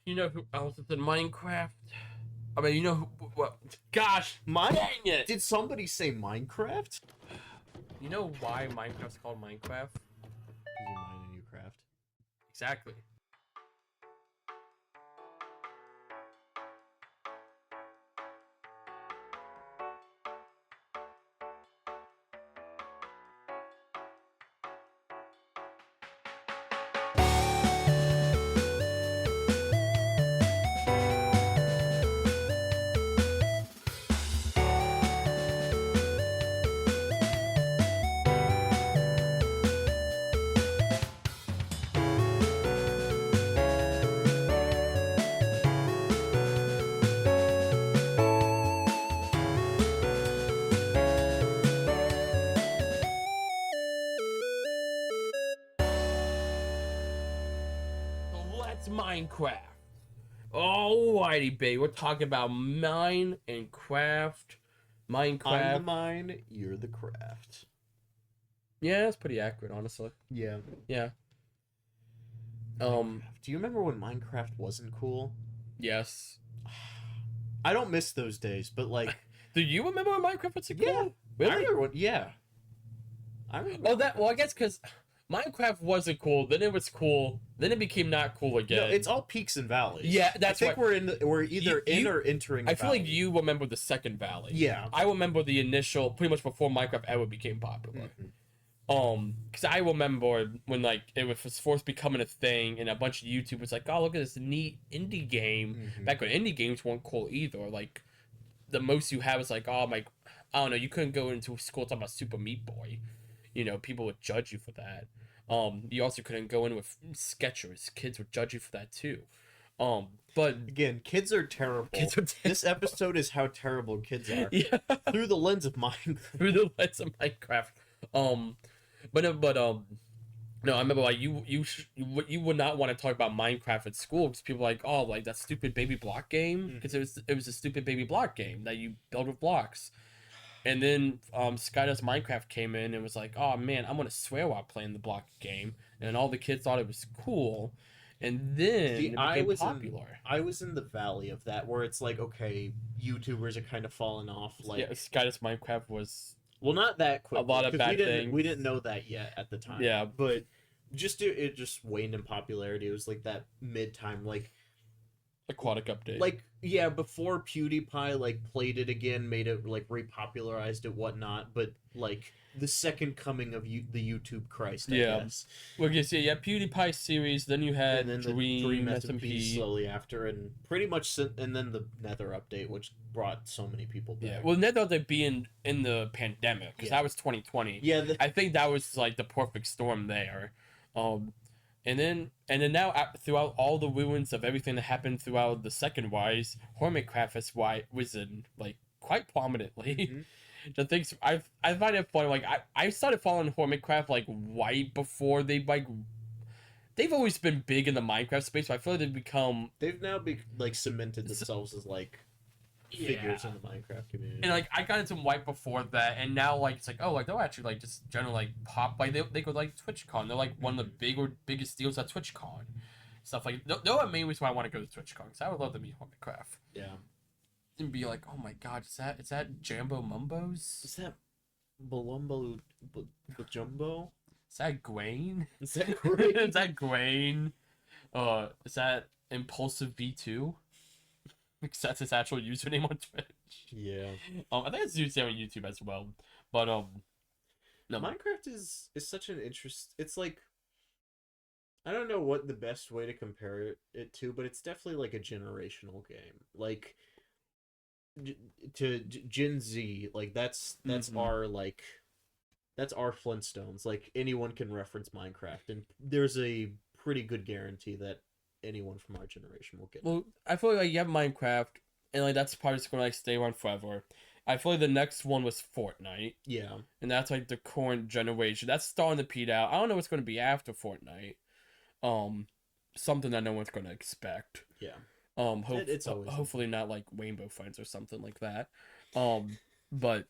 You know who else is in Minecraft? I mean, you know who? What? Gosh, Mine? dang it! Did somebody say Minecraft? You know why Minecraft's called Minecraft? Because you mine and you craft. Exactly. So let's Minecraft. Alrighty, babe. We're talking about mine and craft. I'm the Minecraft. mine, you're the craft. Yeah, that's pretty accurate, honestly. Yeah. Yeah. Minecraft. Do you remember when Minecraft wasn't cool? Yes. I don't miss those days, but like, Do you remember when Minecraft was so cool? yeah, I Really? remember when, yeah, I remember. Oh, that. Well, I guess because Minecraft wasn't cool, then it was cool, then it became not cool again. No, it's all peaks and valleys. Yeah, that's I think why- we're either in or entering. I feel like valley. you remember the second valley. Yeah. I remember the initial, pretty much before Minecraft ever became popular. Because I remember when like it was first becoming a thing, and a bunch of YouTubers like, oh, look at this neat indie game. Back when indie games weren't cool either. Like, the most you have is like, oh my, I don't know, you couldn't go into school talking about Super Meat Boy. You know, people would judge you for that. You also couldn't go in with Skechers. Kids would judge you for that too. But Again, kids are terrible. kids are This episode is how terrible kids are yeah, through the lens of Minecraft. through the lens of Minecraft. No, I remember like you would not want to talk about Minecraft at school because people are like, oh, like that stupid baby block game, because it was a stupid baby block game that you build with blocks. And then Skydoes Minecraft came in and was like, oh man, I'm gonna swear while playing the block game, and all the kids thought it was cool, and then See, it became popular. I was in the valley of that where it's like, okay, YouTubers are kind of falling off. Like, Yeah, Skydoes Minecraft was well, not that quick. A lot of bad we didn't, things. We didn't know that yet at the time. Yeah. but it just waned in popularity. It was like that mid time, aquatic update. like yeah, before PewDiePie like played it again, made it like repopularized it, whatnot. But like the second coming of the YouTube Christ, I Yeah. guess. Well, you see, yeah, PewDiePie series. Then you had And then the Dream SMP SMP. slowly after, and pretty much, and then the Nether update, which brought so many people back. Yeah, well, Nether they being in the pandemic because Yeah. that was 2020. Yeah, I think that was like the perfect storm there. And then now throughout all the ruins of everything that happened throughout the second Rise, Hermitcraft has risen like quite prominently. Mhm. The things I find it funny. Like I started following Hermitcraft like right before they've always been big in the Minecraft space, but I feel like they've become they've now like cemented themselves as like figures in the Minecraft community. And like I got into them right before that, and now like it's like, oh, like they'll actually like just generally like pop, like they go like TwitchCon. They're like one of the biggest deals at TwitchCon, stuff like. They're the main reason why I want to go to TwitchCon, because I would love to meet Hermitcraft Yeah. and be like, oh my god, is that Jambo Mumbos? Is that Balumbo Jumbo? Is that Gwaine? Is that great? Is that Gwaine? Is that Impulsive V2? Because that's his actual username on Twitch. Yeah. I think it's username on YouTube as well. But no. Minecraft is such an interest. It's like, I don't know what the best way to compare it to, but it's definitely like a generational game. Like to Gen Z, like that's our like that's our Flintstones. Like anyone can reference Minecraft, and there's a pretty good guarantee that anyone from our generation will get. Well, I feel like you have Minecraft, and like that's probably just gonna like stay around forever. I feel like the next one was Fortnite, Yeah. and that's like the current generation. That's starting to peter out. I don't know what's gonna be after Fortnite. Something that no one's gonna expect. Yeah. It's always hopefully not like Rainbow Friends or something like that. But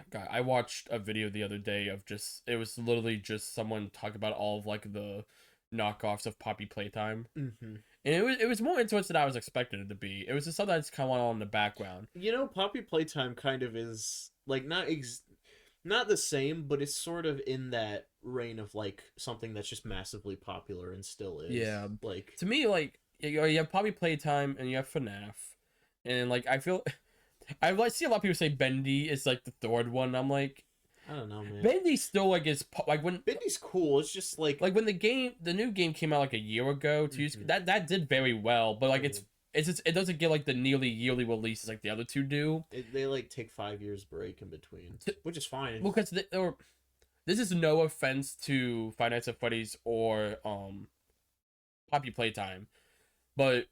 God, I watched a video the other day of it was literally just someone talking about all of like the knockoffs of Poppy Playtime, Mm-hmm. and it was more intense than I was expecting it to be. It was just something that's kind of went on in the background. Poppy Playtime kind of is like not the same, but it's sort of in that reign of like something that's just massively popular and still is. Yeah. Like To me, like you have Poppy Playtime and you have FNAF, and like I feel I like see a lot of people say Bendy is like the third one. I'm like, I don't know, man. Bendy still like like when Bendy's cool. It's just like when the new game came out like a year ago, 2 years Mhm. that did very well, but like Mhm. it's just, it doesn't get like the nearly yearly releases like the other two do. they like take 5 years break in between, which is fine. Well, because this is no offense to Five Nights at Freddy's or Poppy Playtime, but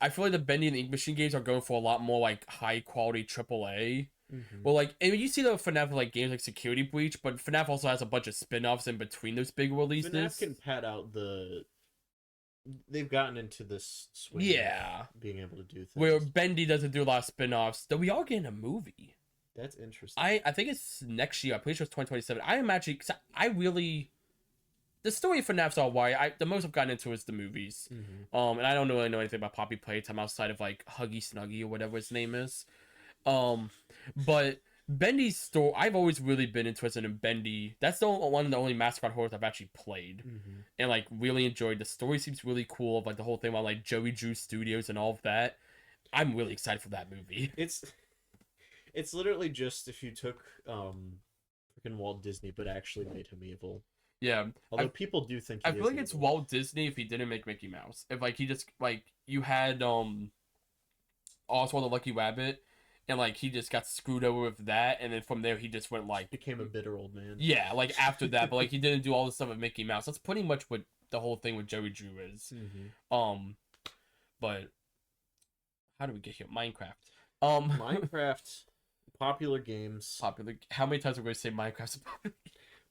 I feel like the Bendy and the Ink Machine games are going for a lot more like high quality AAA. Mhm. Well, like, and you see the FNAF like games like Security Breach, but FNAF also has a bunch of spin-offs in between those big releases. FNAF can pad out the. They've gotten into this swing. Yeah. Of being able to do things. Where Bendy doesn't do a lot of spin-offs, though we are getting a movie. That's interesting. I think it's next year. I'm pretty sure it's 2027. I imagine, cause I really, the story for FNAF's all why the most I've gotten into is the movies. Mhm. And I don't really know anything about Poppy Playtime outside of like Huggy Snuggy or whatever his name is. But Bendy's story, I've always really been interested in Bendy. That's one of the only mascot horrors I've actually played, Mhm. and like really enjoyed. The story seems really cool of like the whole thing about like Joey Drew Studios and all of that. I'm really excited for that movie. It's literally just if you took freaking Walt Disney but actually made him evil. Yeah, Although people do think I he feel is like it's evil. Walt Disney if he didn't make Mickey Mouse. If like he just like you had Oswald the Lucky Rabbit, and like he just got screwed over with that, and then from there he just went like Became a bitter old man. yeah, like after that, but like he didn't do all the stuff with Mickey Mouse. That's pretty much what the whole thing with Joey Drew is. Mhm. But how do we get here? Minecraft. Minecraft, popular games. Popular. How many times are we going to say Minecraft's popular?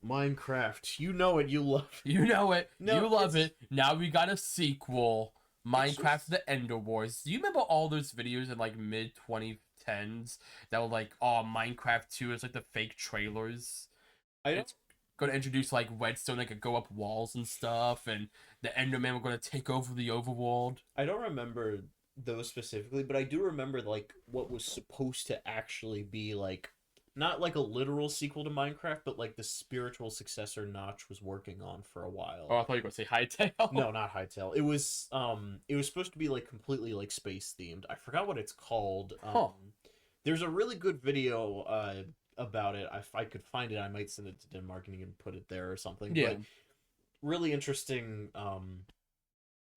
Minecraft, you know it, you love it. You know it. No, you love it. Now we got a sequel. Minecraft: just- The Ender Wars. Do you remember all those videos in like mid 2010s that were like, oh, Minecraft 2 is like the fake trailers? I don't It's going to introduce like redstone that could go up walls and stuff, and the Enderman were going to take over the overworld. I don't remember those specifically, but I do remember like what was supposed to actually be like not like a literal sequel to Minecraft, but like the spiritual successor Notch was working on for a while. Oh, I thought you were going to say Hytale. No, not Hytale. It was supposed to be like completely like space themed. I forgot what it's called. Huh. There's a really good video about it. If I could find it, I might send it to Denmark and you can put it there or something. Yeah. But really interesting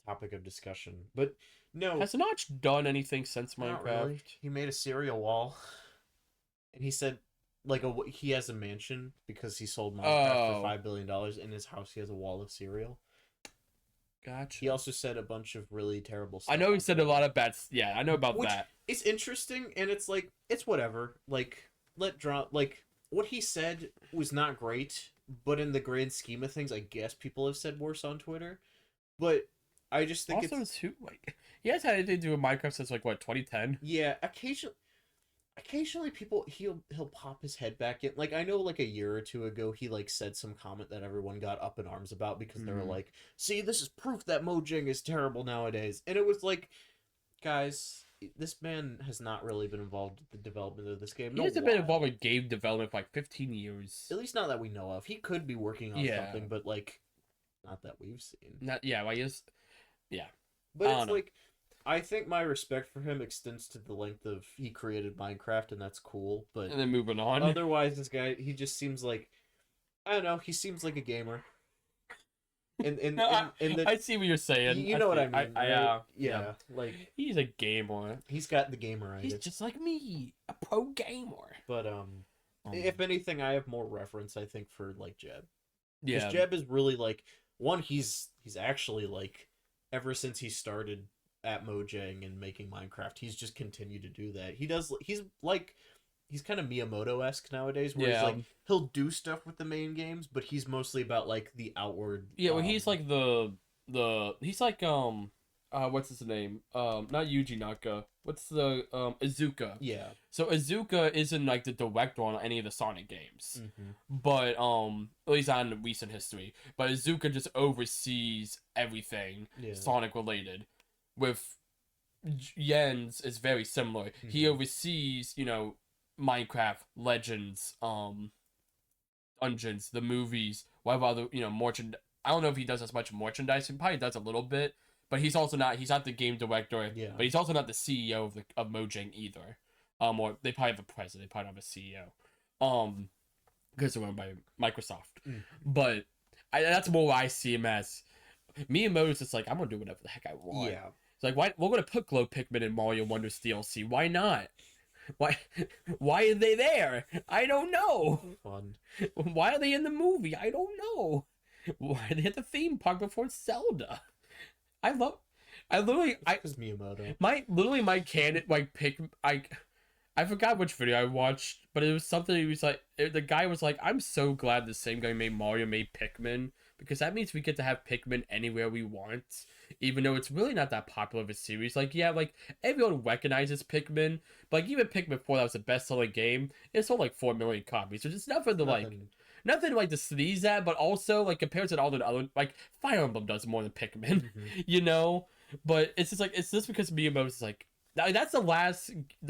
topic of discussion. But no, Has Notch done anything since not Minecraft? really. He made a cereal wall, and he said like he has a mansion because he sold Minecraft for $5 billion. In his house, he has a wall of cereal. Gotcha. He also said a bunch of really terrible stuff. I know he said a lot of bad. Yeah, I know about Which- that. It's interesting, and it's like it's whatever. Like like what he said was not great, but in the grand scheme of things, I guess people have said worse on Twitter. But I just think Also, it's too like he has had anything to do with Minecraft since like what 2010. yeah. Occasionally people he'll pop his head back in. Like I know like a year or two ago he like said some comment that everyone got up in arms about because they were Mhm. like, "See, this is proof that Mojang is terrible nowadays." And it was like, guys, this man has not really been involved with the development of this game. He hasn't been involved with game development for like 15 years. At least not that we know of. He could be working on Yeah. something, but like, not that we've seen. Not yeah, well, he is. Yeah, But I it's don't know. like, I think my respect for him extends to the length of he created Minecraft, and that's cool. But and then moving on. otherwise, this guy, he just seems like, I don't know, he seems like a gamer. And No, the, I see what you're saying. you know what I see- mean, right? yeah, yeah, like He's a gamer. he's got the gamer He's just like me, a pro gamer. But if anything, I have more reference, I think, for like Jeb. yeah, Because Jeb is really like one. He's actually like ever since he started at Mojang and making Minecraft, he's just continued to do that. He's kind of Miyamoto-esque nowadays, where Yeah. he's like he'll do stuff with the main games, but he's mostly about like the outward. yeah. Well, he's like the he's like what's his name? Not Yuji Naka. what's the Izuka. Yeah. So Izuka isn't like the director on any of the Sonic games, but at least not in recent history. But Izuka just oversees everything Yeah. Sonic related. With Jens is very similar. He oversees, Minecraft, Legends, Dungeons, the movies, whatever other, merchand. I don't know if he does as much merchandise. He probably does a little bit, but he's not the game director. Yeah. But he's also not the CEO of Mojang either. Or they probably have a president. They probably don't have a CEO. Because they're owned by Microsoft. But that's more what I see him as. Miyamoto's just like, I'm gonna do whatever the heck I want. Yeah. It's like, why we're gonna put Glow Pikmin in Mario Wonders DLC? Why not? Why are they there? I don't know. Fun. Why are they in the movie? I don't know. Why are they at the theme park before Zelda? Because Miyamoto. My candidate pick I forgot which video I watched, but it was something. He was like, the guy was like, "I'm so glad the same guy who made Mario made Pikmin, because that means we get to have Pikmin anywhere we want, even though it's really not that popular of a series. Like, yeah, like everyone recognizes Pikmin, but like even Pikmin 4, that was the best-selling game, it sold like 4 million copies, so it's nothing to nothing like to sneeze at, but also like compared to all the other, like Fire Emblem does more than Pikmin, you know. But it's just like, it's just because Miyamoto's like. That's the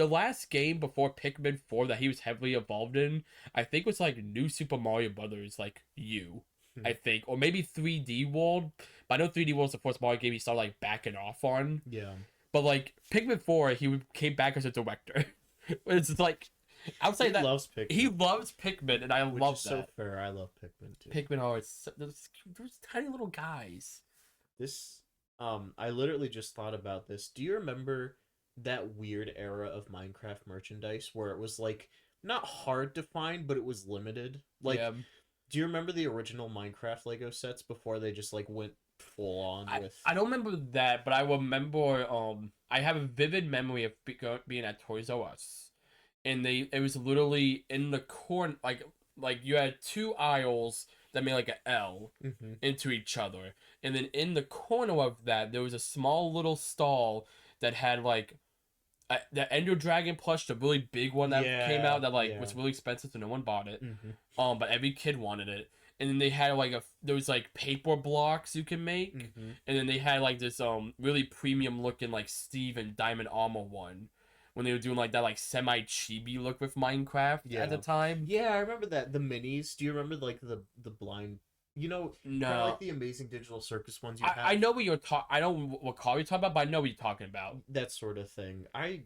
last game before Pikmin 4 that he was heavily involved in. I think was like New Super Mario Brothers, like I think, or maybe 3D World. But I know 3D World's the first Mario game he started like backing off on. Yeah. But like Pikmin 4, he came back as a director. It's like outside he that loves Pikmin. he loves Pikmin, and I Which love is that. So fair. I love Pikmin too. Pikmin are those tiny little guys. I literally just thought about this. Do you remember that weird era of Minecraft merchandise where it was like not hard to find, but it was limited? Like, yeah. Do you remember the original Minecraft Lego sets before they just like went full on with? I don't remember that, but I remember. I have a vivid memory of being at Toys R Us, and it was literally in the corner, like you had two aisles that made like an L into each other, and then in the corner of that there was a small little stall that had like the Ender Dragon plush, the really big one that came out that was really expensive, so no one bought it. But every kid wanted it. And then they had like there was like paper blocks you can make, and then they had like this really premium looking like Steve and Diamond Armor one, when they were doing like that like semi chibi look with Minecraft at the time. Yeah, I remember that. The minis. Do you remember like the blind? You know, no, kind of like the Amazing Digital Circus ones you have. I know what you're talking. I don't recall you talking about, but I know what you're talking about. That sort of thing. I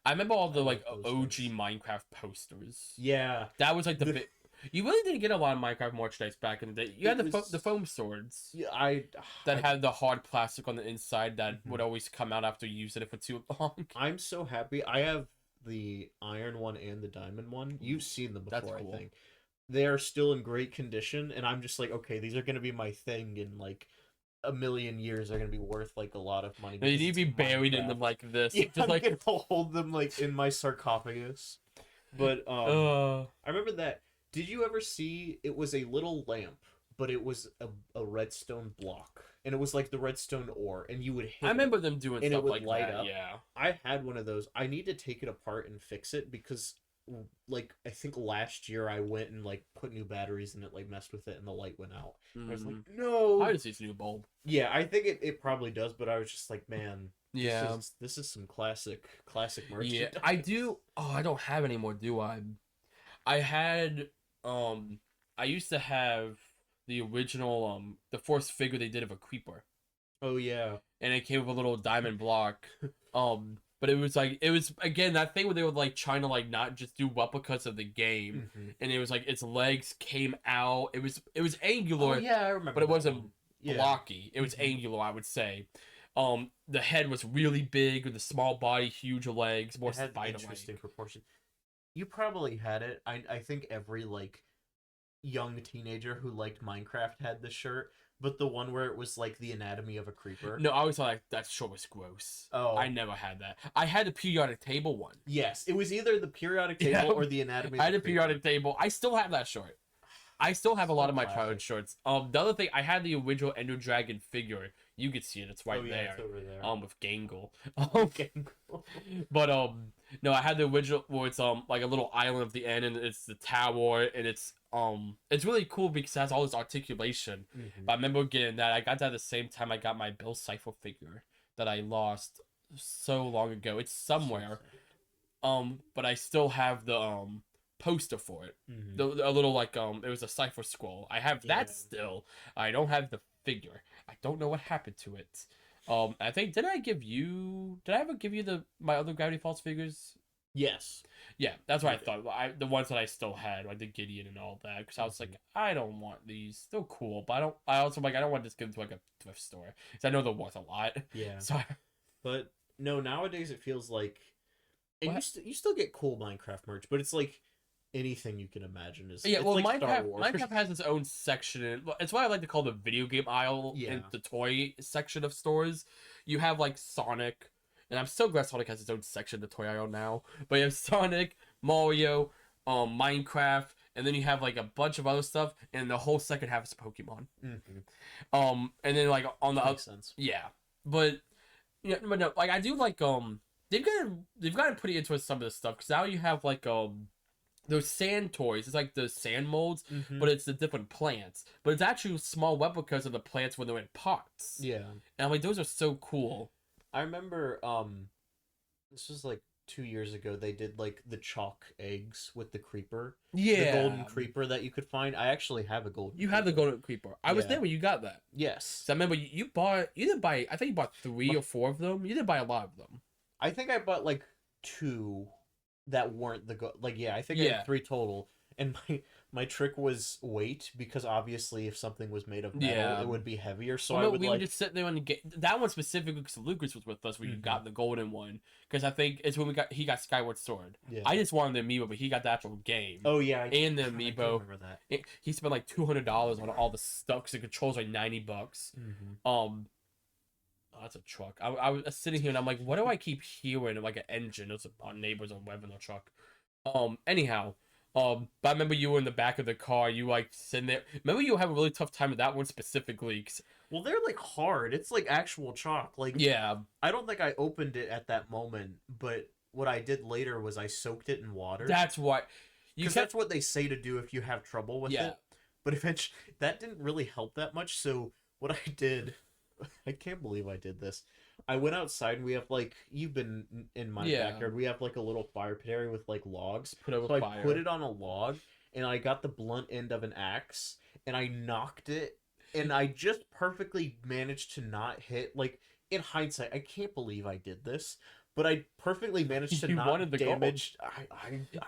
remember all the like OG things. Minecraft posters. Yeah, that was like the bit. You really didn't get a lot of Minecraft merchandise back in the day. You had the foam swords. Yeah, that had the hard plastic on the inside that would always come out after you used it for too long. I'm so happy. I have the iron one and the diamond one. You've seen them before, cool. I think. They are still in great condition, and I'm just like, okay, these are gonna be my thing in like a million years. They're gonna be worth like a lot of money. They need to be buried in them like this. Yeah, just like gonna hold them like in my sarcophagus. But I remember that. Did you ever see? It was a little lamp, but it was a redstone block, and it was like the redstone ore, and you would hit. I remember them doing and stuff it would like light that. Up. Yeah, I had one of those. I need to take it apart and fix it because, like, I think last year I went and like put new batteries and it like messed with it and the light went out. I was like, no. I just need a new bulb. Yeah, I think it probably does, but I was just like, man. Yeah, this is some classic merchandise. Yeah, I do. Oh, I don't have any more, do I? I had. I used to have the original, the first figure they did of a creeper. Oh yeah. And it came with a little diamond block. But it was again that thing where they were like trying to like not just do replicas of the game, and it was like its legs came out. It was angular. Oh yeah, I remember. But it wasn't blocky. It was angular, I would say. The head was really big with a small body, huge legs, more spider-like. Interesting proportion. You probably had it. I think every like young teenager who liked Minecraft had this shirt, but the one where it was like the anatomy of a creeper. No, I always thought that shirt was gross. Oh, I never had that. I had the periodic table one. Yes, it was either the periodic table or the anatomy. I had the periodic table. I still have that shirt. I still have a lot So of my classic. childhood shirts. The other thing, I had the original Ender Dragon figure. You could see it; it's right Oh, yeah, there. it's over there. With Gangle. Okay. But no, I had the original where it's like a little island at the end, and it's the tower, and it's really cool because it has all this articulation. Mhm. But I remember getting that. I got that at the same time I got my Bill Cipher figure that I lost so long ago. It's somewhere. But I still have the poster for it. Mhm. A little like it was a Cipher scroll. I have that Yeah. still. I don't have the figure. I don't know what happened to it. I think did I ever give you my other Gravity Falls figures? Yes. Yeah, that's what I You did. thought. The ones that I still had, like the Gideon and all that, because I was like, I don't want these. They're cool, but I don't. I also like I don't want to just give them to like a thrift store because I know they're worth a lot. Yeah. So But no, nowadays it feels like, and What? you still get cool Minecraft merch, but it's like anything you can imagine is yeah, it's well, like Star Minecraft Wars. Minecraft has its own section. It's what I like to call the video game aisle in Yeah. the toy section of stores. You have like Sonic, and I'm so glad Sonic has its own section in the toy aisle now. But you have Sonic, Mario, Minecraft, and then you have like a bunch of other stuff, and the whole second half is Pokemon. And then like on the Makes sense. yeah, but yeah, but no, like I do like they've gotten pretty into some of this stuff because now you have like those sand toys. It's like the sand molds, but it's the different plants. But it's actually small replicas of the plants when they're in pots. Yeah. And I'm like, those are so cool. I remember this was like 2 years ago. They did like the chalk eggs with the creeper, Yeah, the golden creeper that you could find. I actually have a golden. you have the creeper. golden creeper. I was Yeah. there when you got that. Yes, So I remember you didn't buy. I think you bought 3 or 4 of them. You didn't buy a lot of them. I think I bought like 2 that weren't like yeah. I think I Yeah. had 3 total, and my trick was weight because obviously if something was made of metal, Yeah. it would be heavier. So Remember, I would we like would just sit there and get that one specifically because Lucas was with us when you Mhm. got the golden one. Because I think it's when he got Skyward Sword. yeah. I just wanted the amiibo, but he got the actual game. Oh yeah, and the God, I do amiibo. remember that. He spent like $200 on all the stuff because the controls like $90. Oh, that's a truck. I was sitting here and I'm like, what do I keep hearing like an engine? It's our neighbors on revving a truck. Anyhow, but I remember you were in the back of the car. You like sitting there. Remember you have a really tough time with that one specifically. 'Cause, Well, they're like hard. It's like actual chalk. Like yeah, I don't think I opened it at that moment, but what I did later was I soaked it in water. that's why. You Because kept that's what they say to do if you have trouble with Yeah. it. But eventually, that didn't really help that much. So what I did, I can't believe I did this. I went outside and we have like you've been in my Yeah. backyard. We have like a little fire pit area with like logs. put over So I fire. put it on a log and I got the blunt end of an axe and I knocked it and I just perfectly managed to not hit. Like in hindsight, I can't believe I did this, but I perfectly managed to You not wanted the gold. damage.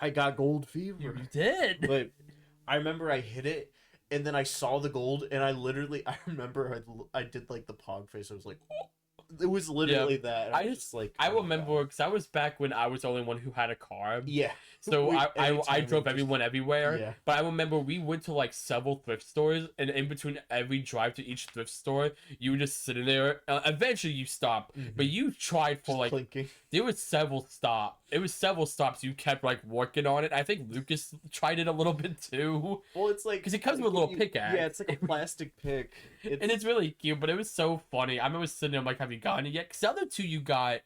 I got gold fever. You did. But I remember I hit it and then I saw the gold and I remember I did like the pog face. I was like, it was literally that. And I was just- like, I oh my remember God. because I was back when I was the only one who had a car. Yeah. So I anytime drove we just- everyone everywhere. Yeah. But I remember we went to like several thrift stores, and in between every drive to each thrift store, you were just sitting there. Eventually, you stopped, but you tried for Just like clinking. there was several stops. It was several stops. You kept like working on it. I think Lucas tried it a little bit too, Well, it's like 'Cause it comes with a little pickaxe. Yeah, it's like a plastic pick. and it's really cute. But it was so funny. I remember sitting there I'm like, "Have you gotten it yet?" Because the other two you got,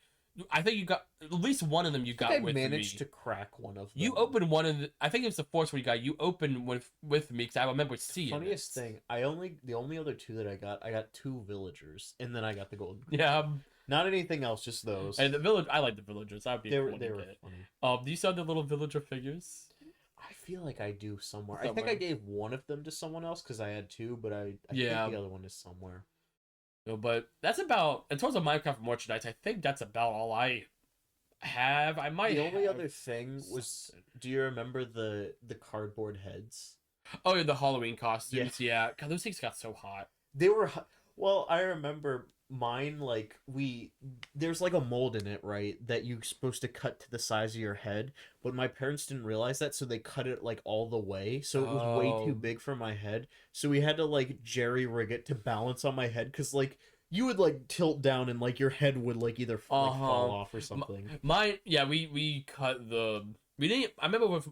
I think you got at least one of them. You I got think I with managed me. to crack one of them. You opened one of the, I think it was the first one you got. You opened with me because I remember seeing Funniest it. thing, the only other 2 that I got 2 villagers, and then I got the golden. Yeah, Not anything else, just those. and the village. I like the villagers. That'd be they cool were they to were get. funny. Do you saw the little villager figures? I feel like I do somewhere. I think Somewhere. I gave one of them to someone else because I had 2, but I Yeah. think the other one is somewhere. No, but that's about in terms of Minecraft merchandise. I think that's about all I have. I might. The only have other thing was, something. do you remember the cardboard heads? Oh, yeah, the Halloween costumes. Yeah. God, those things got so hot. They were well. I remember mine. Like there's like a mold in it, right? That you're supposed to cut to the size of your head, but my parents didn't realize that, so they cut it like all the way, so it was way Oh. too big for my head. So we had to like jerry rig it to balance on my head, because like you would like tilt down and like your head would like either fall off or something. Mine, yeah, we cut the. We didn't. I remember with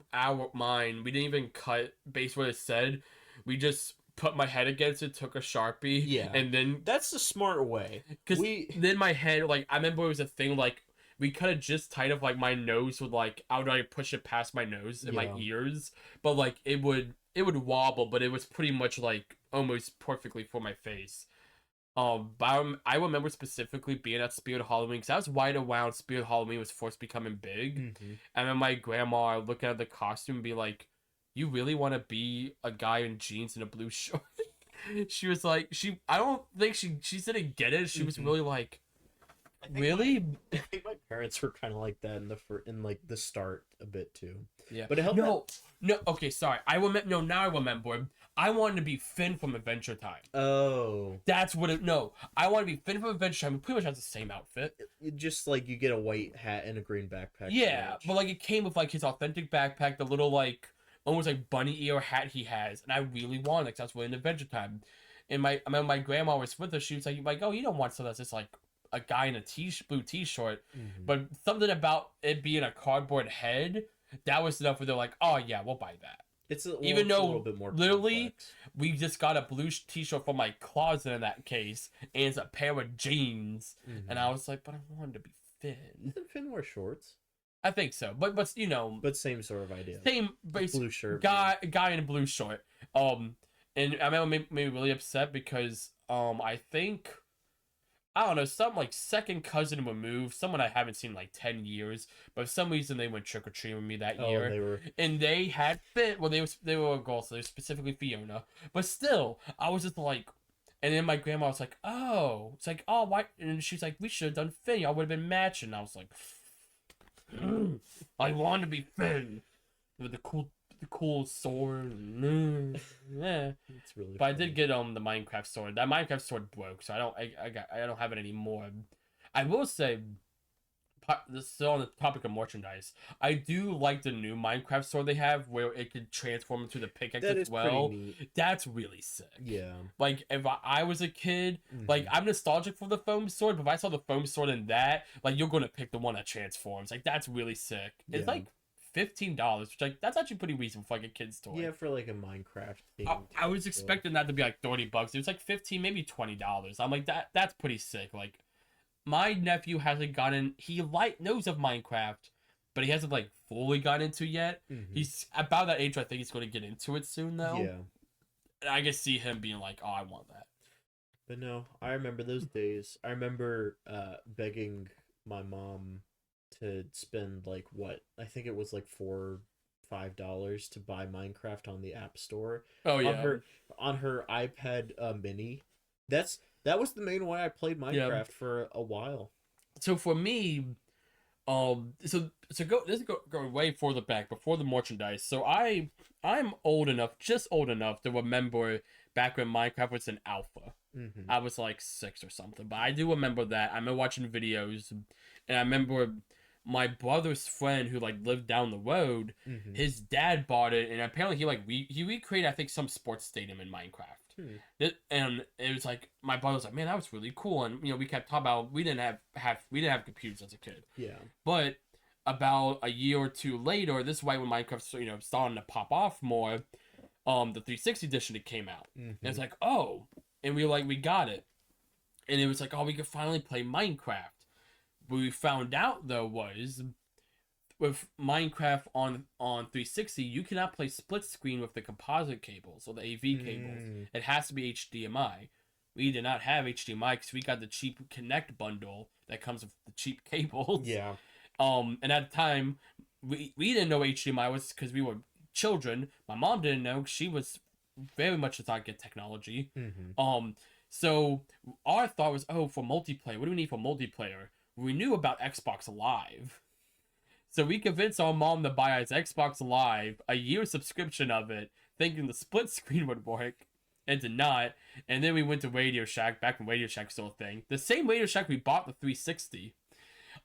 mine, we didn't even cut base what it said. we just put my head against it, took a Sharpie, Yeah. and then That's the smart way. because then my head, like, I remember it was a thing, like, we cut it just tight of, like, my nose would, like, I would, like, push it past my nose and my Yeah. ears, but, like, it would wobble, but it was pretty much, like, almost perfectly for my face. But I remember specifically being at Spirit Halloween, because I was right around Spirit Halloween was first becoming big, and then my grandma looking at the costume and be like, "You really want to be a guy in jeans and a blue shirt?" She was like, I don't think she didn't get it. She was really like, really? I think my parents were kind of like that in like the start a bit too. Yeah. But it helped. No. Okay, sorry. I remember. No, now I remember. I wanted to be Finn from Adventure Time. Oh. That's what it. No, I want to be Finn from Adventure Time. It pretty much has the same outfit. It just like you get a white hat and a green backpack. Yeah, but like it came with like his authentic backpack, the little like almost like bunny ear hat he has, and I really wanted it because that's really in Adventure Time. And I remember my grandma was with us. She was like, "Oh, you don't want something that's just like a guy in a blue t-shirt," but something about it being a cardboard head, that was enough where they're like, "Oh yeah, we'll buy that." It's even though a little bit more literally complex. we just got a blue t-shirt from my closet in that case, and it's a pair of jeans, and I was like, "But I wanted to be Finn." Doesn't Finn wear shorts? I think so, but you know, But same sort of idea. same base Blue shirt. guy in a blue shirt. And I remember made me really upset because I think I don't know, some like second cousin removed, someone I haven't seen in like 10 years, but for some reason they went trick or treating with me that year. They were. And they had Finn. Well, they were a girl, so they were specifically Fiona. But still, I was just like, and then my grandma was like, "Oh," it's like, "Oh, why?" And she's like, "We should have done Finn. Y'all would have been matching." And I was like, "I want to be Finn with the cool sword." Yeah. It's really. But I did get the Minecraft sword. That Minecraft sword broke, so I don't have it anymore. I will say, this is on the topic of merchandise. I do like the new Minecraft sword they have, where it can transform into the pickaxe That as is well. pretty neat. That's really sick. Yeah. Like if I was a kid, like I'm nostalgic for the foam sword, but if I saw the foam sword in that, like you're gonna pick the one that transforms. Like that's really sick. It's like $15, which like that's actually pretty reasonable for like a kid's toy. Yeah, for like a Minecraft thing. I was expecting that to be like $30. It was like 15, maybe $20. I'm like that's pretty sick. Like my nephew hasn't gotten he knows of Minecraft, but he hasn't like fully gotten into yet. He's about that age where I think he's going to get into it soon though. Yeah. And I can see him being like, "Oh, I want that." But no, I remember those days. I remember begging my mom to spend like what I think it was like $4-5 to buy Minecraft on the App Store. Oh yeah, on her iPad Mini. That was the main way I played Minecraft for a while. So for me, so go way further back before the merchandise. So I'm old enough, just old enough to remember back when Minecraft was in alpha. I was like 6 or something, but I do remember that. I remember watching videos, and I remember my brother's friend who like lived down the road. His dad bought it, and apparently he recreated, I think, some sports stadium in Minecraft. And it was like my brother was like, "Man, that was really cool." And you know, we kept talking about we didn't have computers as a kid. Yeah. But about a year or two later, this is right when Minecraft starting to pop off more. The 360 edition it came out, and it's like, oh, and we got it, and it was like, oh, we could finally play Minecraft. What we found out though was, with Minecraft on 360, you cannot play split screen with the composite cables or the AV cables. It has to be HDMI. We did not have HDMI because we got the cheap Connect bundle that comes with the cheap cables. Yeah. And at the time, we didn't know HDMI was because we were children. My mom didn't know. She was very much a target technology. So our thought was, oh, for multiplayer, what do we need for multiplayer? We knew about Xbox Live. So we convinced our mom to buy us Xbox Live, a year subscription of it, thinking the split screen would work. It did not. And then we went to Radio Shack, back when Radio Shack was still a thing. The same Radio Shack we bought the 360.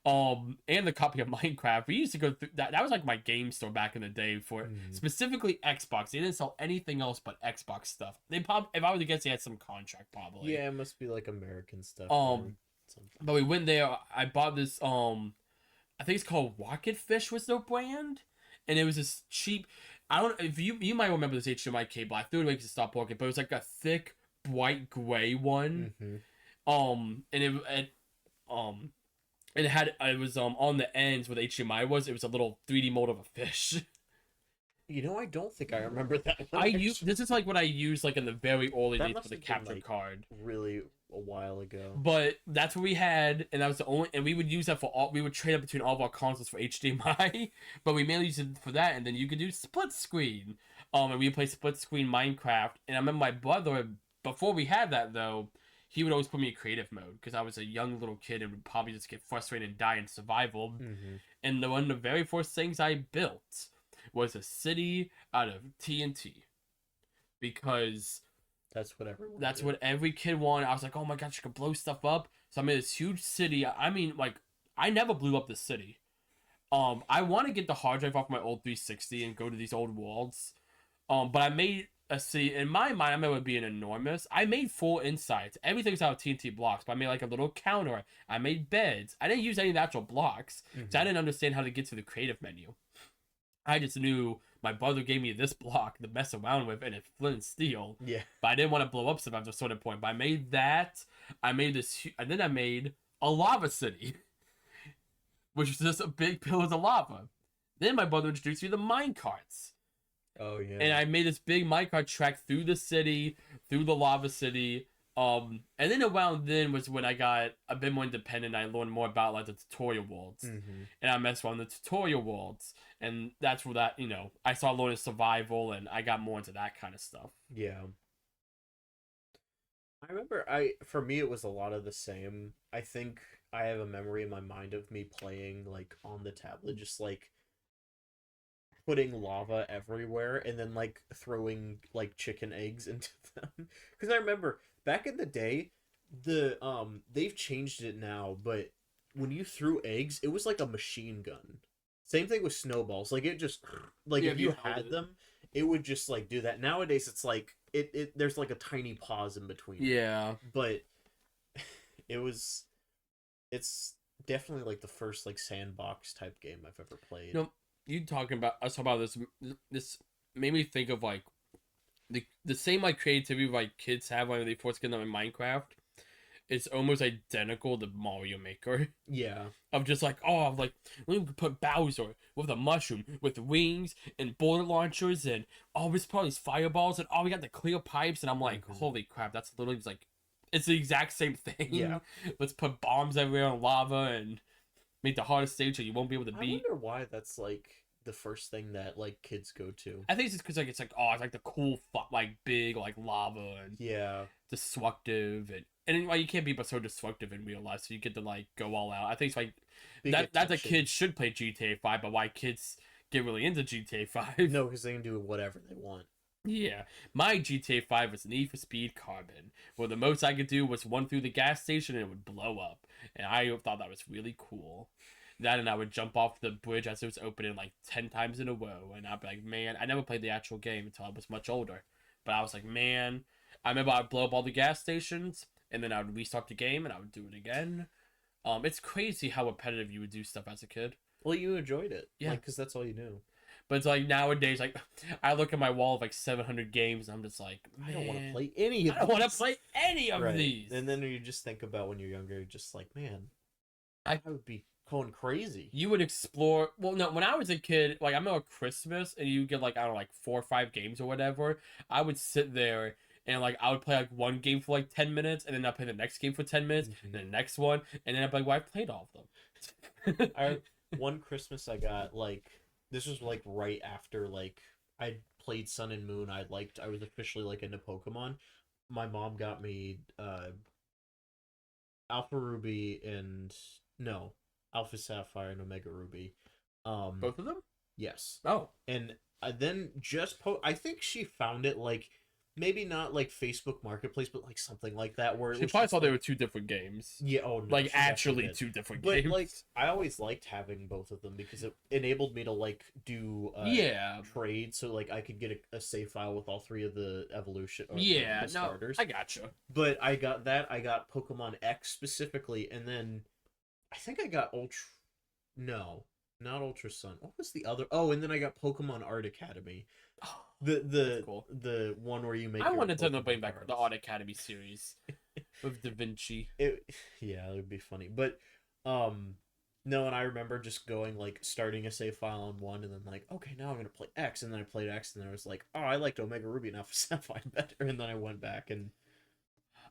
And the copy of Minecraft. We used to go through that. That was like my game store back in the day for specifically Xbox. They didn't sell anything else but Xbox stuff. They probably, if I were to guess, they had some contract probably. Yeah, it must be like American stuff. But we went there. I bought this. I think it's called Rocket Fish was their brand, and it was this cheap. I don't if you might remember this HDMI cable. I threw it away because it stopped working, but it was like a thick bright gray one. Mm-hmm. And um it was on the ends where the HDMI was. It was a little 3D mold of a fish. You know, I don't think I remember that one. I use this is like what I used like in the very early That days must for the have been, capture like, card. really a while ago. But that's what we had, and that was the only. And we would use that for all. We would trade up between all of our consoles for HDMI, but we mainly used it for that. And then you could do split screen. And we play split screen Minecraft. And I remember my brother before we had that though, he would always put me in creative mode because I was a young little kid and would probably just get frustrated and die in survival. Mm-hmm. And one of the very first things I built was a city out of TNT because That's what everyone. that's did. what every kid wanted. I was like, oh my gosh, you can blow stuff up. So I made this huge city. I mean, like, I never blew up the city. I want to get the hard drive off my old 360 and go to these old worlds. But I made a city. In my mind, I remember it being enormous. I made full insides. Everything's out of TNT blocks, but I made like a little counter. I made beds. I didn't use any natural blocks, because I didn't understand how to get to the creative menu. I just knew my brother gave me this block to mess around with, and it's flint and steel. Yeah. But I didn't want to blow up stuff at a certain point. But I made that. I made this, and then I made a lava city, which was just a big pillars of lava. Then my brother introduced me to mine carts, Oh yeah. and I made this big minecart track through the city, through the lava city. And then around then was when I got a bit more independent. I learned more about like the tutorial worlds, Mm-hmm. and I messed around the tutorial worlds, and that's where that I started learning survival, and I got more into that kind of stuff. Yeah. I remember for me it was a lot of the same. I think I have a memory in my mind of me playing like on the tablet, just like putting lava everywhere and then like throwing like chicken eggs into them. Because I remember back in the day, they've changed it now, but when you threw eggs, it was like a machine gun. Same thing with snowballs. Like it just like Yeah, if if you you held had it. them, it would just like do that. Nowadays it's like it there's like a tiny pause in between. Yeah. But it's definitely like the first like sandbox type game I've ever played. You talking about us talking about this? This made me think of like the same like creativity like kids have when they first get them in Minecraft. It's almost identical to Mario Maker. Yeah. Of just like, oh, like we could put Bowser with a mushroom with wings and bullet launchers and we put all these fireballs and we got the clear pipes, and I'm like, Mhm. holy crap, that's literally just like it's the exact same thing. Yeah. Let's put bombs everywhere and lava and make the hardest stage that you won't be able to I beat. wonder why that's like the first thing that like kids go to. I think it's just because like it's like the cool like big like lava and Yeah. destructive and like you can't be but so destructive in real life, so you get to like go all out. I think it's like Big that's a attention. kid should play GTA 5, but why kids get really into GTA 5? No, because they can do whatever they want. Yeah, my GTA 5 was Need for Speed Carbon, where the most I could do was run through the gas station and it would blow up, and I thought that was really cool. That and I would jump off the bridge as it was opening like 10 times in a row, and I'd be like, man, I never played the actual game until I was much older, but I was like, man, I remember I'd blow up all the gas stations, and then I would restart the game, and I would do it again. It's crazy how repetitive you would do stuff as a kid. Well, you enjoyed it. Yeah. Like, because that's all you knew. But it's like nowadays, like I look at my wall of like 700 games, and I'm just like, I don't want to "Man, play any of I don't want to these." play any of Right. these. And then you just think about when you're younger, you're just like, man, I- I would be going crazy. You would explore. Well, no, when I was a kid, like I remember Christmas, and you get like I don't know, like 4 or 5 games or whatever. I would sit there and like I would play like one game for like 10 minutes, and then I'd play the next game for 10 minutes, Mhm. and then the next one, and then I'd be like, well, I played all of them. One Christmas I got like this was like right after like I played Sun and Moon. I was officially like into Pokemon. My mom got me Alpha Ruby and no, Alpha Sapphire and Omega Ruby. Both of them? Yes. Oh, And then I think she found it like maybe not like Facebook Marketplace, but like something like that where it she was probably just, thought they like- were 2 different games. Yeah, oh no, Like she definitely actually did. 2 different But games. like I always liked having both of them because it enabled me to like do yeah. trade, so like I could get a save file with all 3 of the evolution or Yeah, the no, starters. I gotcha. But I got Pokemon X specifically, and then I think I got Ultra. No, Not Ultra Sun. What was the other? Oh, and then I got Pokemon Art Academy. Oh, The that's the cool. the one where you make. I your wanted to bring Pokemon back the cards. Art Academy series with Da Vinci. It, yeah, it would be funny, but um, no, and I remember just going like starting a save file on one, and then like, okay, now I'm gonna play X, and then I played X, and I was like, oh, I liked Omega Ruby and Alpha Sapphire better, and then I went back, and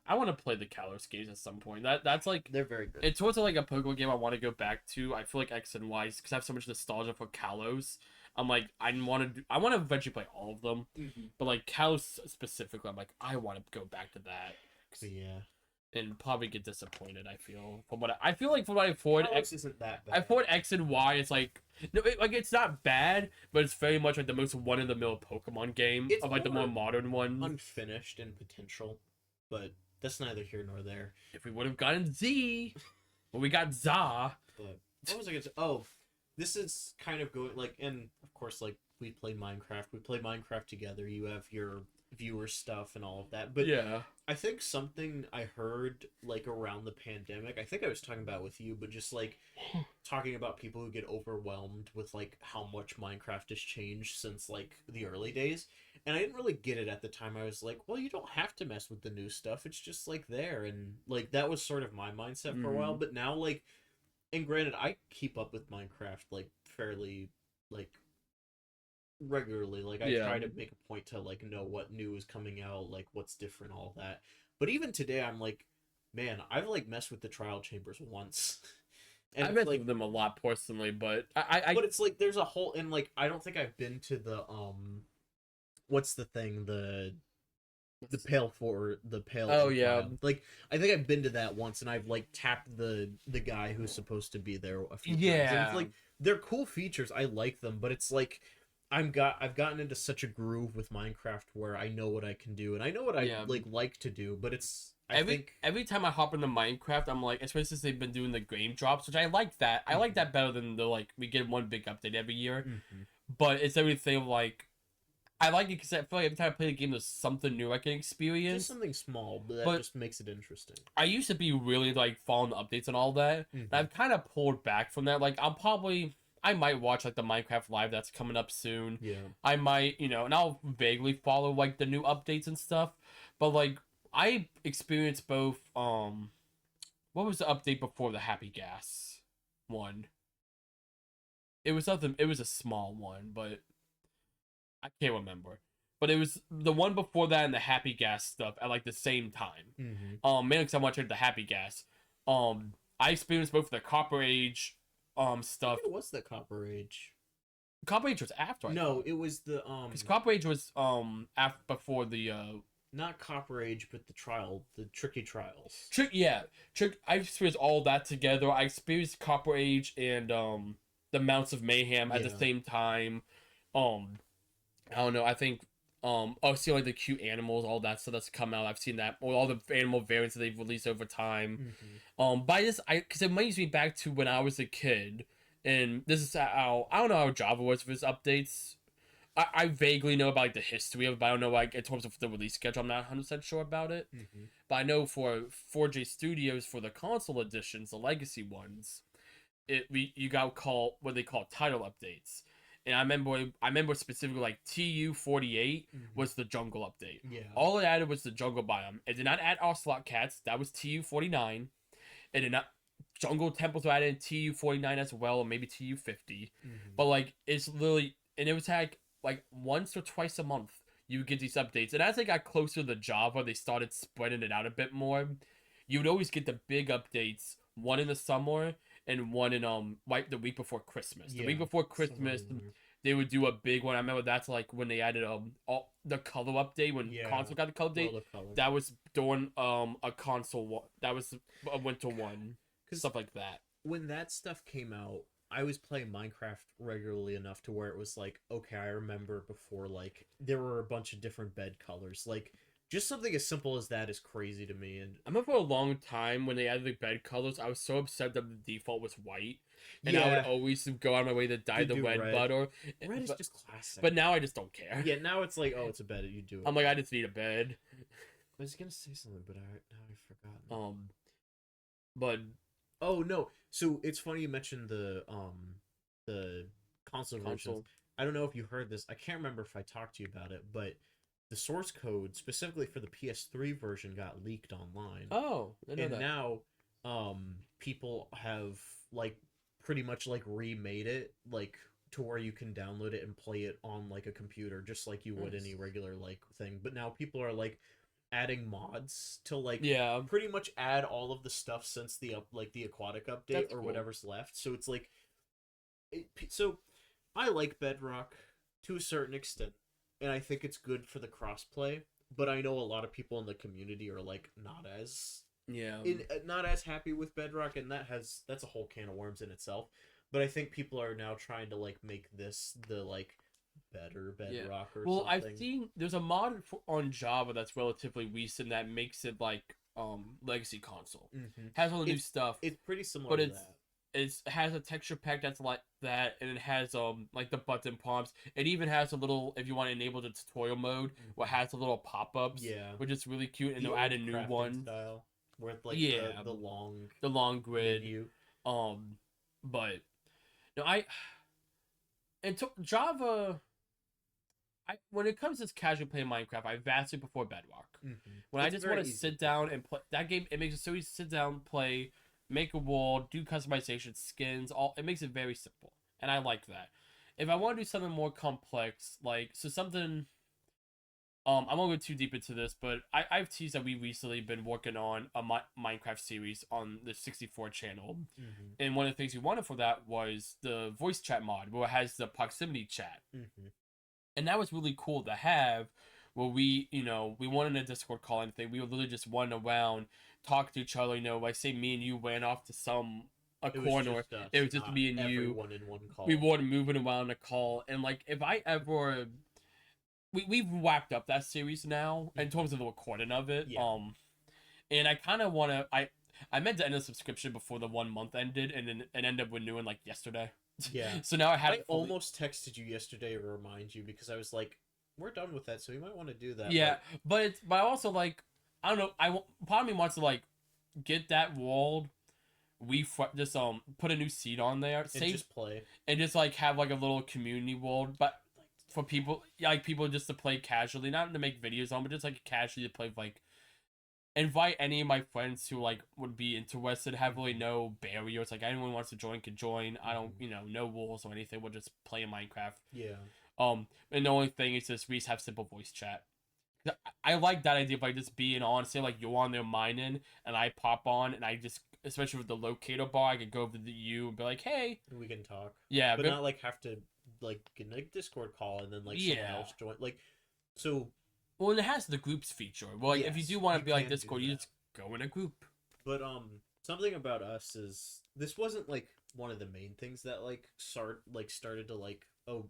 I want to play the Kalos games at some point. That's like they're very good. it's also like a Pokemon game I want to go back to. I feel like X and Y because I have so much nostalgia for Kalos. I'm like I want to eventually play all of them, but like Kalos specifically, I'm like I want to go back to that. But yeah, And probably get disappointed. I feel from what I feel like from what I forward Alex isn't that bad. I forward X and Y. It's like no, like it's not bad, but it's very much like the most one in the middle Pokemon game It's of like the more more modern ones. unfinished in potential, but that's neither here nor there. If we would have gotten Z, but we got Za. But what was I gonna say? Oh, this is kind of going like, and of course, like we played Minecraft. We played Minecraft together. You have your viewer stuff and all of that. But Yeah. I think something I heard like around the pandemic. I think I was talking about with you, but just like talking about people who get overwhelmed with like how much Minecraft has changed since like the early days. And I didn't really get it at the time. I was like, well, you don't have to mess with the new stuff. It's just like there. And like that was sort of my mindset for a while. But now like, and granted, I keep up with Minecraft like fairly like regularly. Like I try to make a point to like know what new is coming out, like what's different, all that. But even today, I'm like, man, I've like messed with the trial chambers once, and I've it's messed like, with them a lot personally, but but it's like there's a whole, and like I don't think I've been to the what's the thing, the pale for the pale. Oh yeah. Like I think I've been to that once, and I've like tapped the guy who's supposed to be there a few times. And Yeah. it's like they're cool features. I like them, but it's like I've gotten into such a groove with Minecraft where I know what I can do and I know what I Yeah. like to do, but it's I think Every time I hop into Minecraft, I'm like, especially since they've been doing the game drops, which I like that. I like that better than the like we get one big update every year. Mhm. But it's everything of like I like it because I feel like every time I play the game, there's something new I can experience. just something small, but that But- just makes it interesting. I used to be really like following the updates and all that. Mhm. And I've kind of pulled back from that. Like I might watch like the Minecraft live that's coming up soon. Yeah. I might, and I'll vaguely follow like the new updates and stuff. But like I experienced both what was the update before the Happy Gas one? It was something it was a small one, but I can't remember. But it was the one before that and the Happy Gas stuff at like the same time. Mm-hmm. Mainly because I watched the Happy Gas. I experienced both the Copper Age stuff. It was the Copper Age. Copper Age was after. No, it was the because Copper Age was after before the not Copper Age, but the Tricky Trials. Trick. I experienced all that together. I experienced Copper Age and the Mounts of Mayhem at the Yeah. same time. I don't know. I think I've seen like the cute animals, all that stuff that's come out. I've seen that, or all the animal variants that they've released over time. Mm-hmm. By this, because it brings me back to when I was a kid, and this is how I don't know how Java was for its updates. I vaguely know about like the history of it, but I don't know like in terms of the release schedule. I'm not 100% sure about it. Mm-hmm. But I know for 4J Studios for the console editions, the legacy ones, you got called what they call title updates. And I remember specifically like TU-48 was the jungle update. Yeah. All it added was the jungle biome. It did not add Ocelot cats. That was TU-49. It did not jungle temples were added in TU-49 as well, or maybe TU-50. But like it's literally, and it was like once or twice a month you would get these updates. And as they got closer to the Java, they started spreading it out a bit more. You would always get the big updates, one in the summer and one in like the week before Christmas. The week before Christmas, they would do a big one. I remember that's like when they added all the color update when console got the color update. That was during a console one. That was a winter one. Stuff like that. When that stuff came out, I was playing Minecraft regularly enough to where it was like, okay, I remember before like there were a bunch of different bed colors. Like just something as simple as that is crazy to me. And I remember for a long time when they added the bed colors, I was so upset that the default was white. And I would always go out of my way to dye the red bud or red is just classic. But now I just don't care. Yeah, now it's like, oh, it's a bed. You do it. I'm like, I just need a bed. I was gonna say something, but now I forgot. But oh no. So it's funny you mentioned the the console versions. Console. I don't know if you heard this. I can't remember if I talked to you about it, but the source code specifically for the PS3 version got leaked online. Oh, I know And that. now people have like pretty much like remade it like to where you can download it and play it on like a computer just like you would Nice. any regular like thing. But now people are like adding mods to like Yeah. pretty much add all of the stuff since the like the aquatic update That's or cool. whatever's left. So it's like so I like Bedrock to a certain extent, and I think it's good for the crossplay. But I know a lot of people in the community are like Yeah. not as happy with Bedrock, and that's a whole can of worms in itself. But I think people are now trying to like make this the like better Bedrock or Well, something. I've seen there's a mod on Java that's relatively recent that makes it like legacy console. Has all the new stuff. It's pretty similar But to it's- that. It has a texture pack that's like that, and it has like the button prompts. It even has a little, if you want to enable the tutorial mode, where it has the little pop-ups, Yeah. which is really cute, and The they'll add a old new crafting one, style with like Yeah. the long the long grid. menu. But no, Java. When it comes to casual playing Minecraft, I vastly prefer Bedrock. When I It's just very want to easy sit down and play that game, it makes it so easy to sit down, play, make a world, do customization, skins, all it makes it very simple. And I like that. If I want to do something more complex, like something I won't go too deep into this, but I've teased that we recently been working on a Minecraft series on the 64 channel. And one of the things we wanted for that was the voice chat mod, where it has the proximity chat. And that was really cool to have, where we wanted a Discord call and thing. We would literally just run around, talk to each other. Like say me and you went off to a corner. It was just not me and you. everyone in one call. We weren't moving around a call. And like if I ever, we've wrapped up that series now in terms of the recording of it. Yeah. And I kind of want to. I meant to end the subscription before the 1 month ended, and then it ended up renewing like yesterday. Yeah. So now I have. I almost texted you yesterday to remind you because I was like, we're done with that, so you might want to do that. Yeah, but I also like, I don't know. Part of me wants to like get that world. Just put a new seed on there, And just play. and just like have like a little community world, but for people, like people just to play casually, not to make videos on, but just like casually to play. Like invite any of my friends who like would be interested. Have really no barriers. Like anyone wants to join can join. I don't, no rules or anything. We'll just play in Minecraft. Yeah. And the only thing is just we just have simple voice chat. I like that idea of like just being on, say like you're on there mining, and I pop on, and I just, especially with the locator bar, I could go over to you and be like, hey, We can talk. yeah, But not like have to like get a Discord call and then like someone Yeah. else join. Like, so. well, and it has the groups feature. Well, like, if you Yes, do want you to be like can do Discord, you that. just go in a group. But something about us is this wasn't like one of the main things that started to like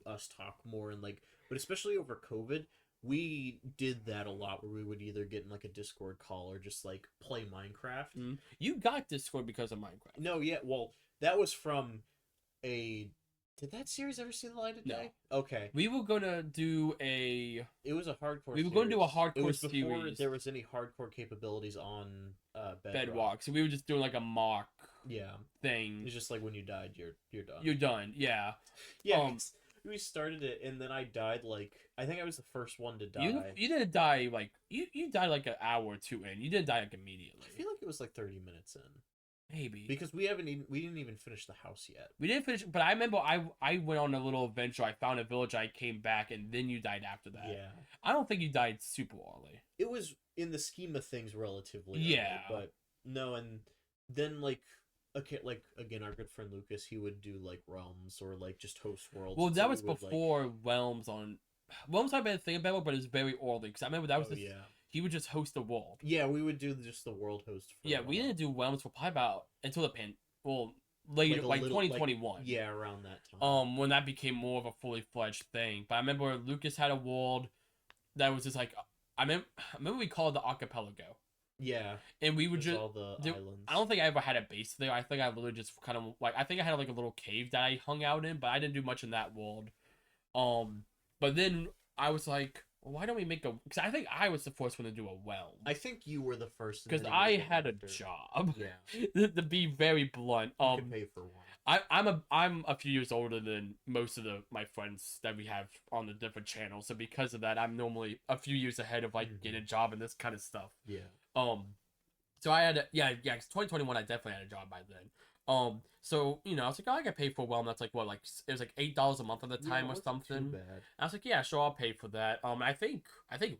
us talk more and like, but especially over COVID, we did that a lot where we would either get in like a Discord call or just like play Minecraft. You got Discord because of Minecraft. No, yeah, well, that was from a. Did that series ever see the light of No. day? Okay, We were gonna do a. it was a hardcore. We were gonna do a series. hardcore It was before series. there was any hardcore capabilities on Bedrock. So we were just doing like a mock Yeah, thing. it's just like when you died, you're done. You're done. Yeah. Yeah, we started it and then I died like I think I was the first one to die. You didn't die like you died like an hour or two in. You didn't die like immediately. I feel like it was like 30 minutes in Maybe because we didn't even finish the house yet. we didn't finish, but I remember I went on a little adventure. I found a village. I came back, and then you died after that. Yeah, I don't think you died super early. it was in the scheme of things relatively. Yeah. early, but no, and then like okay, like again, our good friend Lucas, he would do like realms or like just host worlds. Well, and that so was we would, like- before Realms on. Realms I've been thinking about, but it was very early because I remember that was Oh, the, yeah. he would just host the world. Yeah, we would do just the world host. For Yeah, a we while. didn't do Realms for probably about until the later, a like little- 2021. Yeah, around that time. When that became more of a fully fledged thing. But I remember Lucas had a world that was just like I remember we called it the Archipelago, Yeah, and we would there's just. all the islands. I don't think I ever had a base there. I think I literally just kind of like I think I had like a little cave that I hung out in, but I didn't do much in that world. But then I was like, well, why don't we make a? Because I think I was the first one to do a whelm. I think you were the first. and Because then I you were had a after. job. Yeah, To be very blunt, you could pay for one. I'm a few years older than most of my friends that we have on the different channels. So because of that, I'm normally a few years ahead of like getting a job and this kind of stuff. Yeah. So I had yeah. 2021, I definitely had a job by then. So I was like, oh, I got paid for a whelm. That's like what, like it was like $8 a month at the time or Wasn't something. Too bad. I was like, yeah, sure, I'll pay for that. I think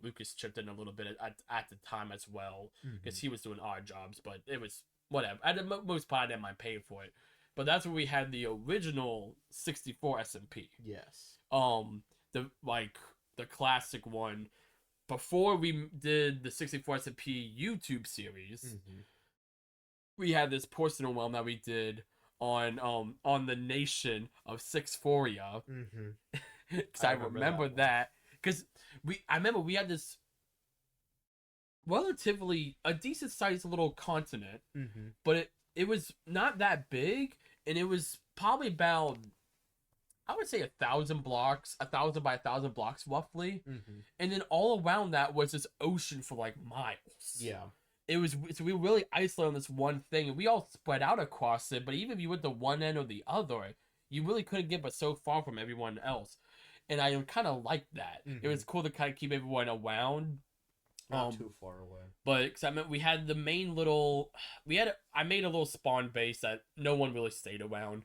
Lucas chipped in a little bit at the time as well because he was doing odd jobs, but it was whatever. At the most part, I didn't mind paying for it. But that's where we had the original 64 SMP. Yes. The classic one. Before we did the 64 SMP YouTube series, we had this personal whelm that we did on the nation of Sixforia. Because I remember that. Because I remember we had this relatively a decent sized little continent, but it was not that big, and it was probably about, I would say 1,000 blocks, 1,000 by 1,000 blocks roughly, and then all around that was this ocean for like miles. Yeah. It was, so we were really isolated on this one thing, and we all spread out across it. But even if you went to one end or the other, you really couldn't get but so far from everyone else, and I kind of liked that. It was cool to kind of keep everyone around. Not too far away. But because I mean, we had the main little, I made a little spawn base that no one really stayed around.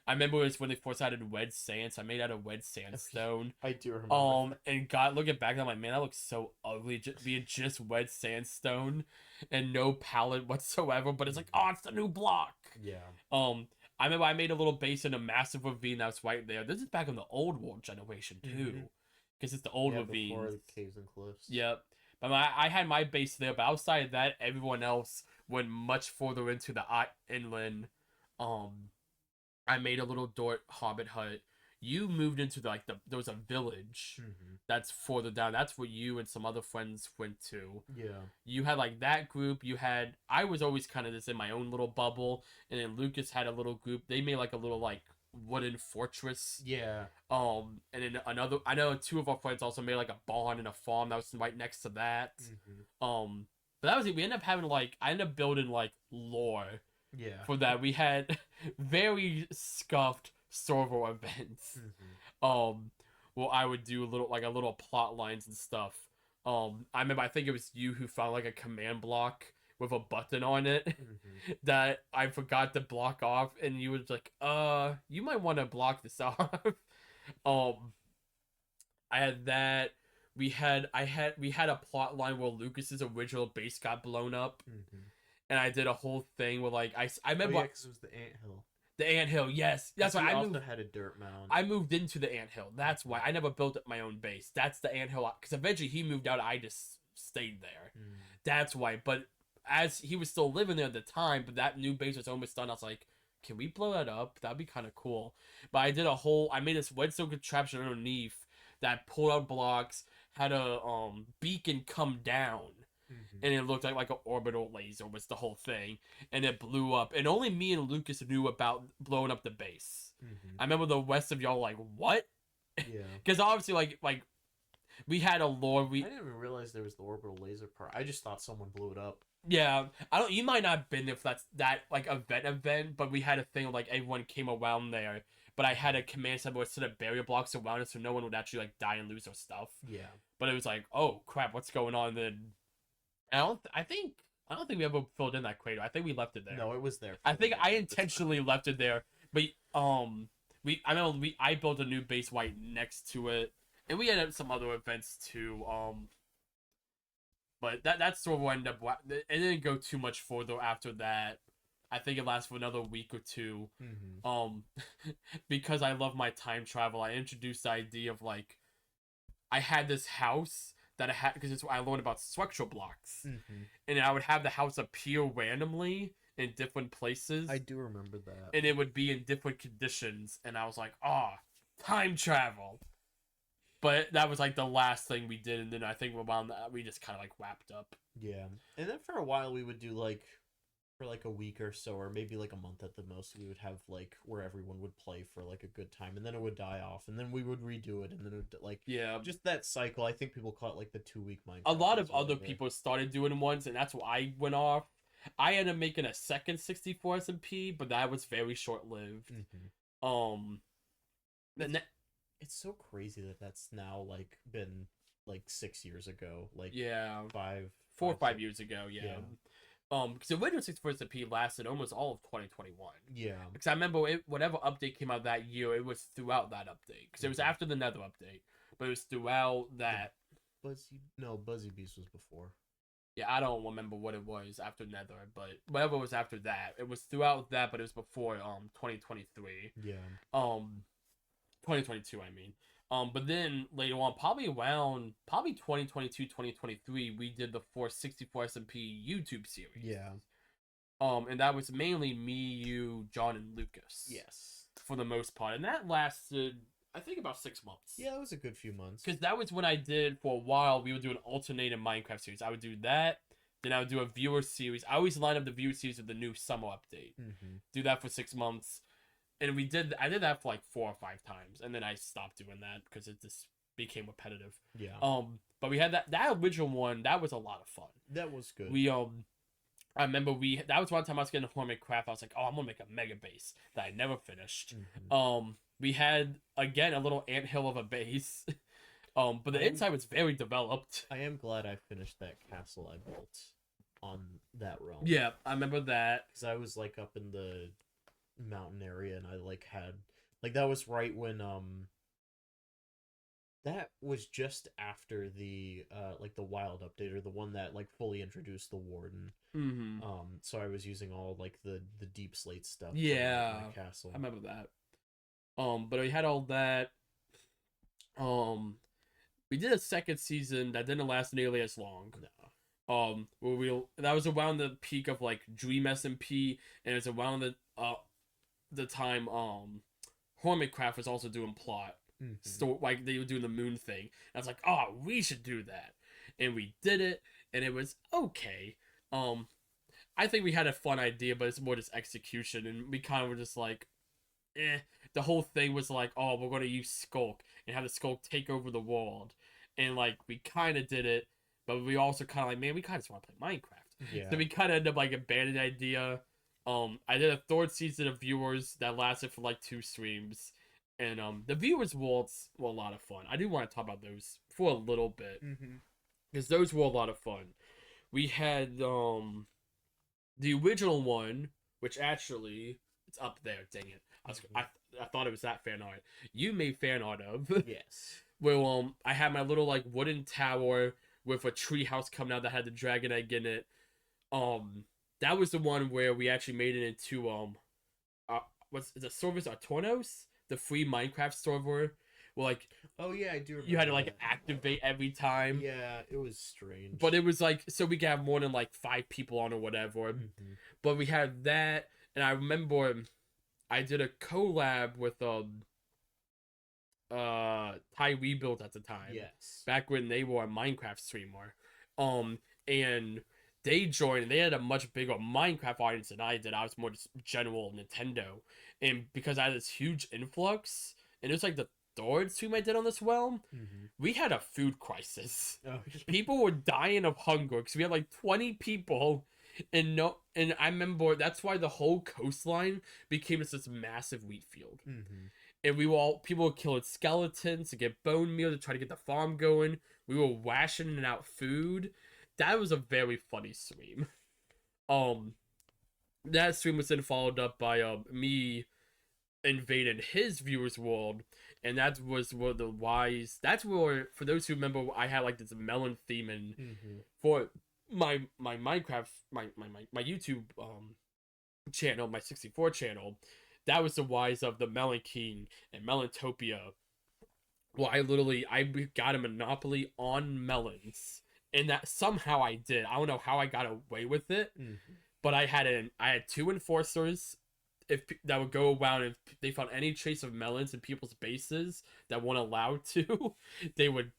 I remember it was when they first added red sand, so I made out of red sandstone. I do remember. And God, looking back, I'm like, man, that looks so ugly, being just red sandstone and no palette whatsoever. But it's like, oh, it's the new block. Yeah. I remember I made a little base in a massive ravine that's right there. This is back in the old world generation too, because it's the old ravine. Before the caves and cliffs. Yep. But I had my base there, but outside of that, everyone else went much further into the inland. I made a little dirt hobbit hut. You moved into there was a village that's further down. That's where you and some other friends went to. Yeah. You had like that group. I was always kind of just in my own little bubble, and then Lucas had a little group. They made like a little like wooden fortress. Yeah. And then I know two of our friends also made like a barn and a farm that was right next to that. But that was it. We ended up having I ended up building like lore. Yeah. For that, we had very scuffed server events. Well, I would do a little plot lines and stuff. I think it was you who found like a command block with a button on it that I forgot to block off, and you was like, you might want to block this off. I had that. We had a plot line where Lucas's original base got blown up. And I did a whole thing where I remember. Oh, yeah, because it was the anthill. The anthill, yes, that's why I also had a dirt mound. I moved into the anthill. That's why I never built up my own base. That's the anthill, because eventually he moved out. I just stayed there. That's why. But as he was still living there at the time, but that new base was almost done. I was like, can we blow that up? That'd be kind of cool. But I made this redstone contraption underneath that pulled out blocks, had a beacon come down. And it looked like an orbital laser was the whole thing, and it blew up. And only me and Lucas knew about blowing up the base. I remember the rest of y'all like, what? Yeah. Because obviously, like we had a lore. I didn't even realize there was the orbital laser part. I just thought someone blew it up. Yeah, I don't. You might not have been there for that event, but we had a thing like everyone came around there. But I had a command center with set of barrier blocks around it, so no one would actually die and lose their stuff. Yeah. But it was like, oh crap, what's going on then? I don't think we ever filled in that crater. I think we left it there. No, it was there. I think I intentionally left it there. But I built a new base right next to it, and we had some other events too. But that sort of ended up. It didn't go too much further after that. I think it lasted for another week or two. Because I love my time travel, I introduced the idea of I had this house that I had, because I learned about structural blocks, and I would have the house appear randomly in different places. I do remember that, and it would be in different conditions, and I was like, time travel. But that was the last thing we did, and then I think around that we just kind of wrapped up. Yeah, and then for a while we would do for like a week or so, or maybe like a month at the most, we would have like where everyone would play for like a good time, and then it would die off, and then we would redo it, and then it would, like, Yeah. just that cycle. I think people call it like the 2 week Minecraft. A lot of or other whatever. people started doing ones, and that's why I went off. I ended up making a second 64 SMP, but that was very short lived. Um, the It's so crazy that that's now like been like 6 years ago, like yeah, five, 4 or 5 6 years ago, yeah. Yeah. Because the Windows 64 SMP lasted almost all of 2021. Yeah. Because I remember whatever update came out that year, it was throughout that update. Because it was after the Nether update, but it was throughout that. Buzzy Beast was before. Yeah, I don't remember what it was after Nether, but whatever was after that, it was throughout that, but it was before 2023. Yeah. 2022, I mean. But then later on, probably 2022, 2023, we did the 464 SMP YouTube series. Yeah. And that was mainly me, you, John, and Lucas. Yes. For the most part, and that lasted, I think, about 6 months. Yeah, it was a good few months. Because that was when I did, for a while, we would do an alternative Minecraft series. I would do that, then I would do a viewer series. I always line up the viewer series with the new summer update. Do that for 6 months. And I did that for like 4 or 5 times, and then I stopped doing that because it just became repetitive. Yeah. But we had that original one, that was a lot of fun. That was good. I remember that was one time I was getting a Hermit Craft. I was like, oh, I'm gonna make a mega base that I never finished. We had again a little anthill of a base. But the inside was very developed. I am glad I finished that castle I built on that realm. Yeah, I remember that. Because I was like up in the mountain area, and I like had like that was right when that was just after the like the wild update, or the one that like fully introduced the warden. So I was using all like the deep slate stuff. Yeah, my castle. I remember that. But we had all that. We did a second season that didn't last nearly as long. No. That was around the peak of like Dream SMP, and it was around the time Hermitcraft was also doing plot. So like they were doing the moon thing. And I was like, oh, we should do that. And we did it, and it was okay. I think we had a fun idea, but it's more just execution, and we kind of were just like, the whole thing was like, oh, we're gonna use Skulk and have the Skulk take over the world, and like we kind of did it, but we also kind of like, man, we kind of just want to play Minecraft. Yeah. So we kind of ended up like abandoning the idea. I did a third season of viewers that lasted for like 2 streams, and the viewers worlds were a lot of fun. I do want to talk about those for a little bit because those were a lot of fun. We had the original one, which actually it's up there. Dang it! I thought it was that fan art you made fan art of. Yes. Well, I had my little like wooden tower with a tree house coming out that had the dragon egg in it. That was the one where we actually made it into what's the servers Artornos, the free Minecraft server. Well, like, oh yeah, I do remember you had to like that. activate every time. Yeah, it was strange. But it was like, so we could have more than like 5 people on or whatever. But we had that, and I remember I did a collab with Ty Rebuild at the time. Yes. Back when they were a Minecraft streamer. And they joined, and they had a much bigger Minecraft audience than I did. I was more just general Nintendo. And because I had this huge influx, and it was like the third stream I did on this realm, we had a food crisis. Oh. People were dying of hunger because we had like 20 people, and I remember that's why the whole coastline became just this massive wheat field. And people were killing skeletons to get bone meal to try to get the farm going. We were rationing out food. That was a very funny stream. That stream was then followed up by me invading his viewers world, and that was where that's where, for those who remember, I had like this melon theme, and for my Minecraft, my YouTube channel, my 64 channel, that was the wise of the Melon King and Melontopia. Well, I got a monopoly on melons, and that somehow I did. I don't know how I got away with it, but I had 2 enforcers that would go around, if they found any trace of melons in people's bases that weren't allowed to, they would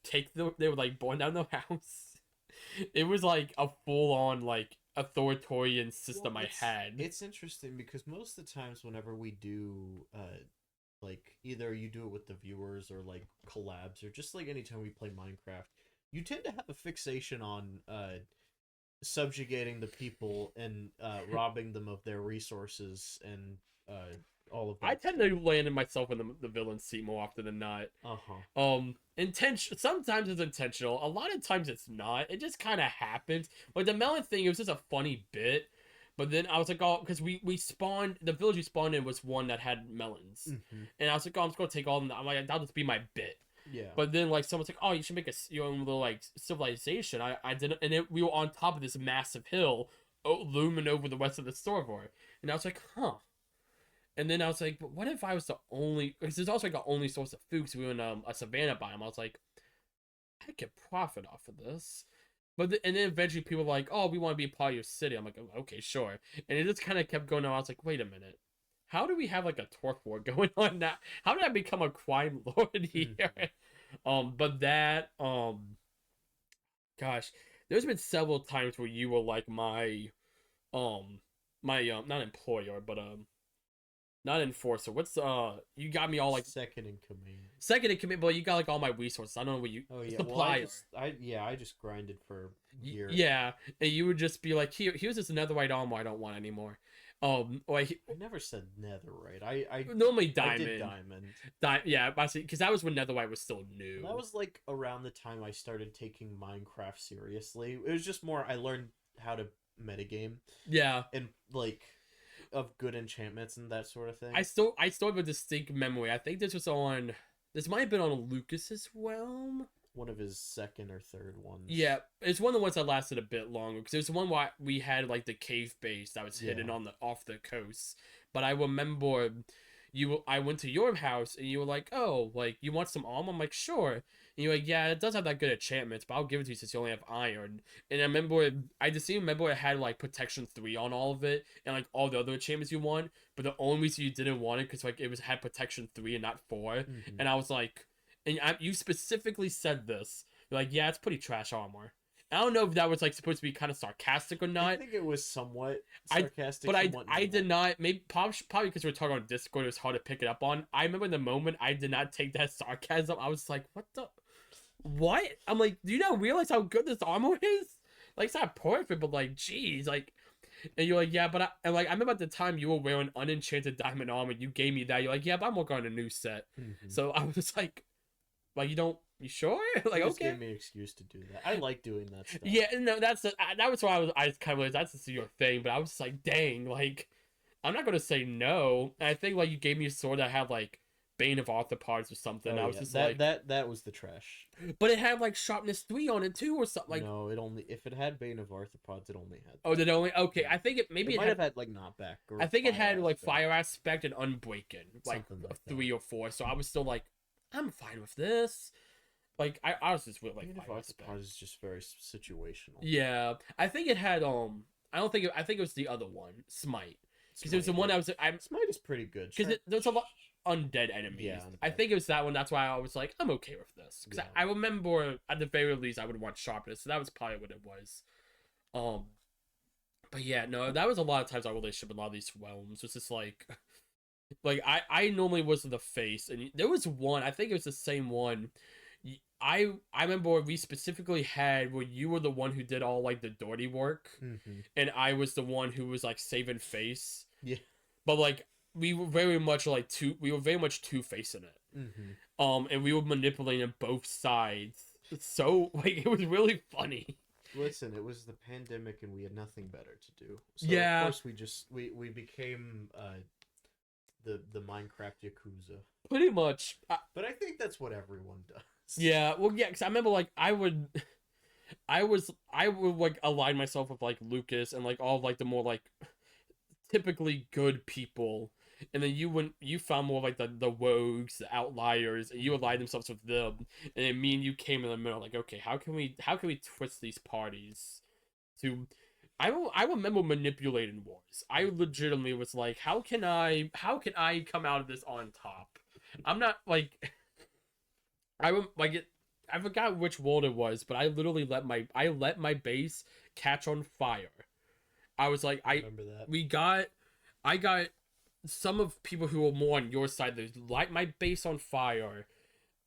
like burn down the house. It was like a full on like authoritarian system I had. It's interesting because most of the times whenever we do like either you do it with the viewers or like collabs or just like anytime we play Minecraft, you tend to have a fixation on subjugating the people and robbing them of their resources and all of that. I tend to land in myself in the villain seat more often than not. Intention. Sometimes it's intentional. A lot of times it's not. It just kind of happens. Like the melon thing, it was just a funny bit. But then I was like, oh, because we spawned, the village we spawned in was one that had melons. And I was like, oh, I'm just going to take all of them. I'm like, that'll just be my bit. Yeah. But then, like, someone's like, oh, you should make your own little, like, civilization. I didn't, and we were on top of this massive hill, looming over the rest of the server. And I was like, huh. And then I was like, but what if I was the only, because there's also like the only source of food, because we were in a savanna biome. I was like, I could profit off of this. But and then eventually people were like, oh, we want to be a part of your city. I'm like, oh, okay, sure. And it just kind of kept going on. I was like, wait a minute. How do we have like a turf war going on now? How did I become a crime lord here? But that, gosh, there's been several times where you were like my not employer, but not enforcer. What's you got me all like second in command. Second in command, but you got like all my resources. I don't know what you. Oh yeah, supplier. Well, I just grinded for years. Yeah, and you would just be like, here's this netherite armor I don't want anymore. I never said netherite. I normally diamond. I did diamond. Yeah, because that was when netherite was still new. That was like around the time I started taking Minecraft seriously. It was just more I learned how to metagame. Yeah, and like of good enchantments and that sort of thing. I still have a distinct memory. I think this might have been on Lucas's realm. One of his second or third ones. Yeah, it's one of the ones that lasted a bit longer because it was the one where we had like the cave base that was hidden on off the coast. But I remember I went to your house and you were like, oh, like you want some armor? I'm like, sure. And you're like, yeah, it does have that good enchantments, but I'll give it to you since you only have iron. And I remember it had like protection 3 on all of it and like all the other enchantments you want. But the only reason you didn't want it because like it had protection 3 and not 4. And I was like, and you specifically said this. You're like, yeah, it's pretty trash armor. I don't know if that was like supposed to be kind of sarcastic or not. I think it was somewhat sarcastic. But I did not. Maybe probably because we're talking on Discord, it was hard to pick it up on. I remember in the moment I did not take that sarcasm. I was like, what? I'm like, do you not realize how good this armor is? Like, it's not perfect, but like, geez, like. And you're like, yeah, but I remember at the time you were wearing unenchanted diamond armor. You gave me that. You're like, yeah, but I'm working on a new set. So I was just like you sure? Like, just okay. Gave me an excuse to do that. I like doing that stuff. Yeah, no, that was why I kind of realized that's just your thing. But I was just like, dang, like, I'm not gonna say no. And I think like you gave me a sword that had like Bane of Arthropods or something. I was just like that was the trash. But it had like sharpness 3 on it too, or something. Like no, if it had Bane of Arthropods, it only had. Oh, did it only? Okay, I think it might have had like knockback. I think it had like fire aspect and unbreaking, like 3 or 4. So I was still like, I'm fine with this. Like I was just with like fire aspect. Is just very situational. Yeah, I think it had I think it was the other one, Smite, because it was the one I was. Smite is pretty good because there's a lot undead enemies. Yeah, I think it was that one. That's why I was like, I'm okay with this because I remember at the very least I would want sharpness, so that was probably what it was. But yeah, no, that was a lot of times our relationship with a lot of these realms was just like I normally was the face, and there was one. I think it was the same one. I remember we specifically had where you were the one who did all like the dirty work, and I was the one who was like saving face. Yeah, but like we were very much two-facing it. And we were manipulating both sides. So like it was really funny. Listen, it was the pandemic and we had nothing better to do. So yeah, of course we became the Minecraft Yakuza. Pretty much. But I think that's what everyone does. Yeah, well, yeah, because I remember like I would like align myself with like Lucas and like all of, like the more like typically good people, and then you found more like the rogues, the outliers, and you aligned themselves with them, and then me and you came in the middle like, okay, how can we twist these parties to. I remember manipulating wars. I legitimately was like, how can I come out of this on top? I'm not like I forgot which world it was, but I literally let my base catch on fire. I was like, I remember that. I got some of people who were more on your side that light my base on fire,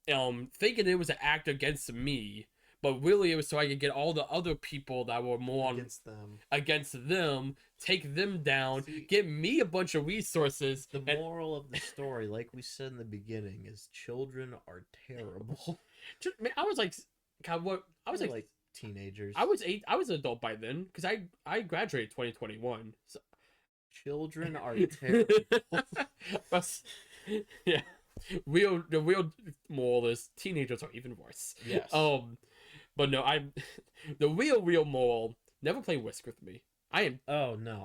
thinking it was an act against me, but really it was so I could get all the other people that were more against them, take them down, get me a bunch of resources. The moral of the story, like we said in the beginning, is children are terrible. I was like, God, what? I was like teenagers. I was 8. I was an adult by then because I graduated 2021. So. Children are terrible. Yeah. The real moral is teenagers are even worse. Yes. But no, the real moral. Never play Risk with me. I am. Oh no,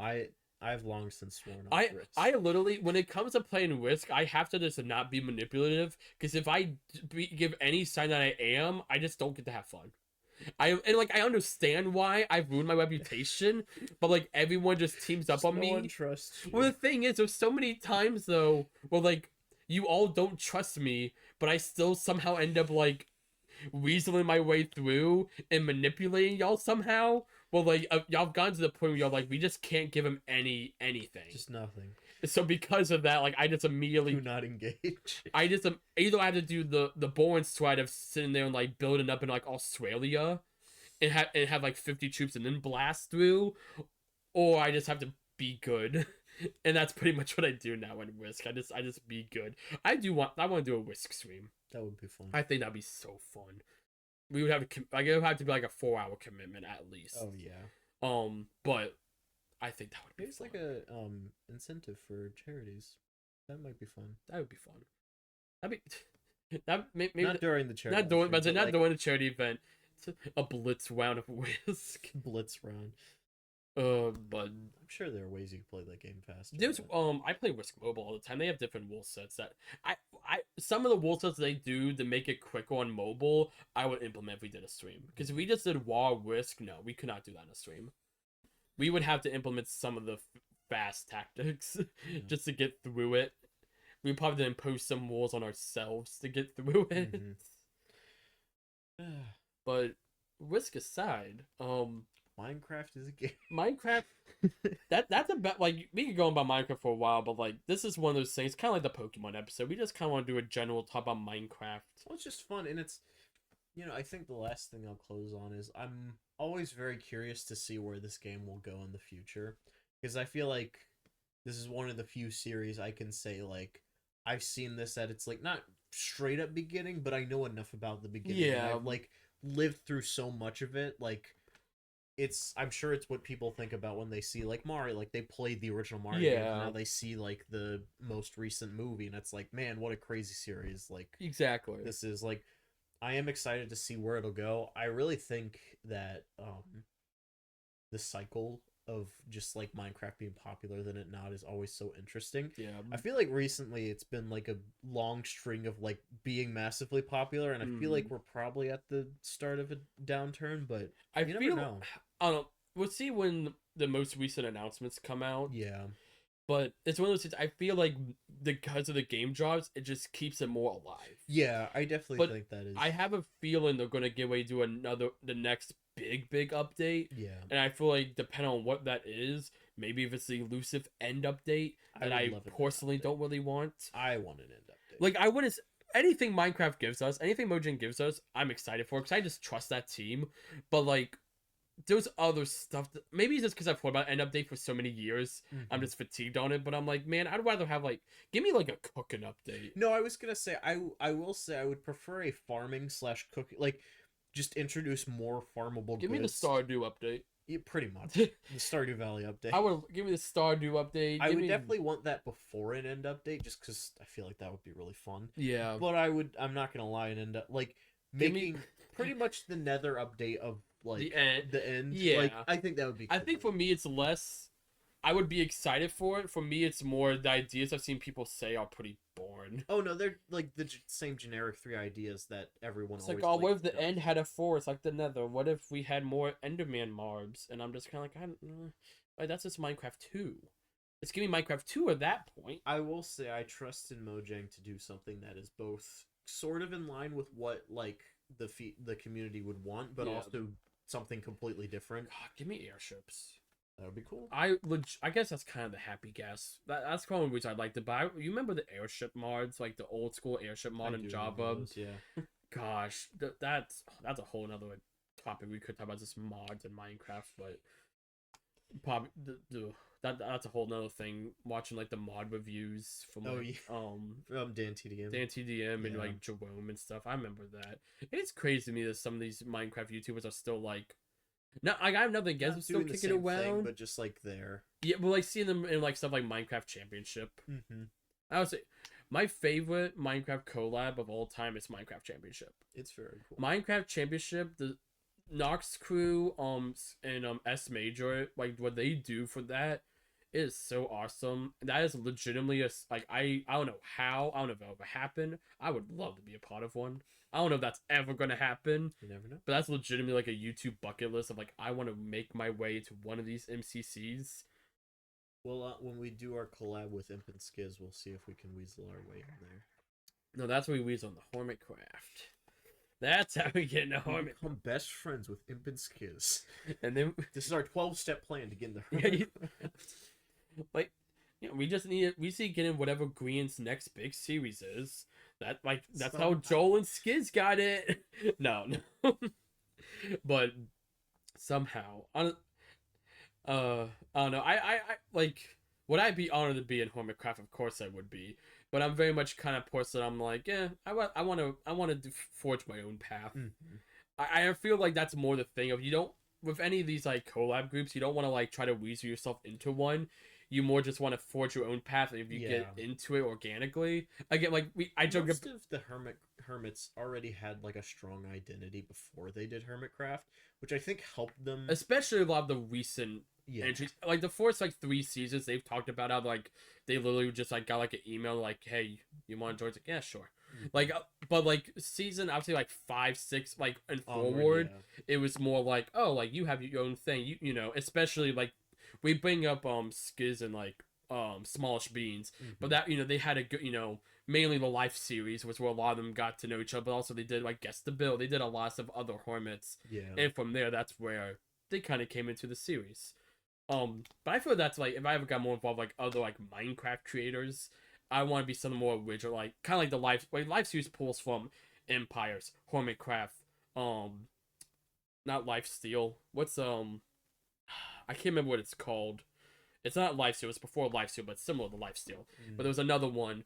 I've long since sworn off Risk. I literally, when it comes to playing Risk, I have to just not be manipulative because if I give any sign that I am, I just don't get to have fun. I understand why I've ruined my reputation, but like everyone just teams up on me. No one trusts you. Well, the thing is, there's so many times though where like you all don't trust me, but I still somehow end up like weaseling my way through and manipulating y'all somehow. Well, like y'all have gotten to the point where y'all like we just can't give him anything. Just nothing. So because of that, like I just immediately do not engage. I just either I have to do the boring stride of sitting there and like building up in like Australia, and have like 50 troops and then blast through, or I just have to be good, and that's pretty much what I do now in Risk. I just be good. I want to do a Risk stream. That would be fun. I think that'd be so fun. We would have to it would have to be like a 4-hour commitment at least. Oh yeah. But I think that would be. Maybe it's like a incentive for charities. That might be fun. That would be fun. That'd be maybe not during the charity. Not during the charity event. It's a blitz round of Risk. Blitz round. But I'm sure there are ways you can play that game faster. There's I play Risk Mobile all the time. They have different rule sets that I some of the rule sets they do to make it quicker on mobile, I would implement if we did a stream. Because if we just did War Risk, no, we could not do that in a stream. We would have to implement some of the fast tactics just to get through it. We probably didn't impose some rules on ourselves to get through it. Mm-hmm. But Risk aside, Minecraft is a game. Minecraft, that's about like we could go on about Minecraft for a while, but like this is one of those things, kind of like the Pokemon episode. We just kind of want to do a general talk about Minecraft. Well, it's just fun, and it's, I think the last thing I'll close on is I'm always very curious to see where this game will go in the future, because I feel like this is one of the few series I can say like I've seen this at its like not straight up beginning, but I know enough about the beginning. Yeah, I've like lived through so much of it, like. I'm sure it's what people think about when they see like Mario, like they played the original Mario game, and now they see like the most recent movie, and it's like, man, what a crazy series. Like exactly. This is like, I am excited to see where it'll go. I really think that the cycle of just like Minecraft being popular than it not is always so interesting. Yeah. I feel like recently it's been like a long string of like being massively popular, and I feel like we're probably at the start of a downturn, but you never know. I don't know. We'll see when the most recent announcements come out. Yeah. But it's one of those things, I feel like because of the game drops, it just keeps it more alive. Yeah, I definitely think that is. I have a feeling they're going to give way to the next big update. Yeah. And I feel like depending on what that is, maybe if it's the elusive end update that I personally don't really want. I want an end update. Like, I wouldn't... Anything Minecraft gives us, anything Mojang gives us, I'm excited for, because I just trust that team. But, like... There's other stuff that, maybe it's just because I've thought about end update for so many years. I'm just fatigued on it, but I'm like, man, I'd rather have like give me like a cooking update. No, I was gonna say I will say I would prefer a farming / cooking, like just introduce more farmable. Give me the Stardew update. Yeah, pretty much the Stardew Valley update. I would give me the Stardew update. I would definitely want that before an end update, just because I feel like that would be really fun. Yeah, but I'm not gonna lie, and end up like making pretty much the Nether update of. Like the end. Yeah. Like, I think that would be cool. I think for me it's less I would be excited for it. For me it's more the ideas I've seen people say are pretty boring. Oh no, they're like the same generic 3 ideas that everyone it's always like, oh, what if the end had a forest like the Nether? What if we had more Enderman mobs? And I'm just kinda like, like that's just Minecraft 2. It's giving Minecraft 2 at that point. I will say I trust in Mojang to do something that is both sort of in line with what like the community would want, but also something completely different. God, give me airships. That would be cool. I guess that's kind of the happy guess. That's kind of the reason I liked it. But you remember the airship mods, like the old school airship mod I in do Java? remember those, yeah. Gosh, that's a whole nother topic we could talk about, just mods in Minecraft. But probably that's a whole nother thing. Watching like the mod reviews from like, From Dan TDM. Dan TDM and Yeah. like Jerome and stuff. I remember that. It's crazy to me that some of these Minecraft YouTubers are still like. No, I have nothing against them Not still doing the kicking same around. thing, but just like there. Yeah, but like seeing them in like stuff like Minecraft Championship. Mm-hmm. I would say my favorite Minecraft collab of all time is Minecraft Championship. It's very cool. Minecraft Championship, the Nox Crew, and S Major, like what they do for that is so awesome. That is legitimately like I don't know how, I don't know if it'll ever happen. I would love to be a part of one. I don't know if that's ever gonna happen. You never know. But that's legitimately like a YouTube bucket list of like I want to make my way to one of these MCCs. Well, when we do our collab with Imp and Skiz, we'll see if we can weasel our way in there. No, that's what we use on the Hermitcraft. That's how we get into We Hermit. become best friends with Imp and Skiz. And then This is our 12-step plan to get in the Yeah, Hermit. like, we just need it. We see getting whatever Green's next big series is. That's how Somehow. Joel and Skiz got it. No. But somehow, I don't know. I like. Would I be honored to be in Hermitcraft? Of course I would be. But I'm very much kind of person. I'm like, yeah, I want to forge my own path. Mhm. I feel like that's more the thing of you don't with any of these like collab groups, you don't want to like try to weasel yourself into one. You more just want to forge your own path, and if you get Yeah. into it organically, again, like I joke. Most of the hermits already had like a strong identity before they did Hermitcraft, which I think helped them. Especially a lot of the recent Yeah, entries, like the first like 3 seasons, they've talked about how like they literally just like got like an email like, "Hey, you want to join?" It's like, yeah, sure. Like, but like season, I would say like 5, 6, like and forward, yeah. it was more like, oh, like you have your own thing, you know. Especially like we bring up Skiz and like Smallish Beans, but that they had a good mainly the life series was where a lot of them got to know each other, but also they did like Guess the Bill, they did a lot of other Hermits, Yeah. and from there that's where they kind of came into the series. But I feel that's like if I ever got more involved like other like Minecraft creators, I want to be something more original, like kind of like the life series pulls from Empires, Hermitcraft, not Lifesteal. What's I can't remember what it's called. It's not Lifesteal. It's before Lifesteal, but similar to Lifesteal. But there was another one.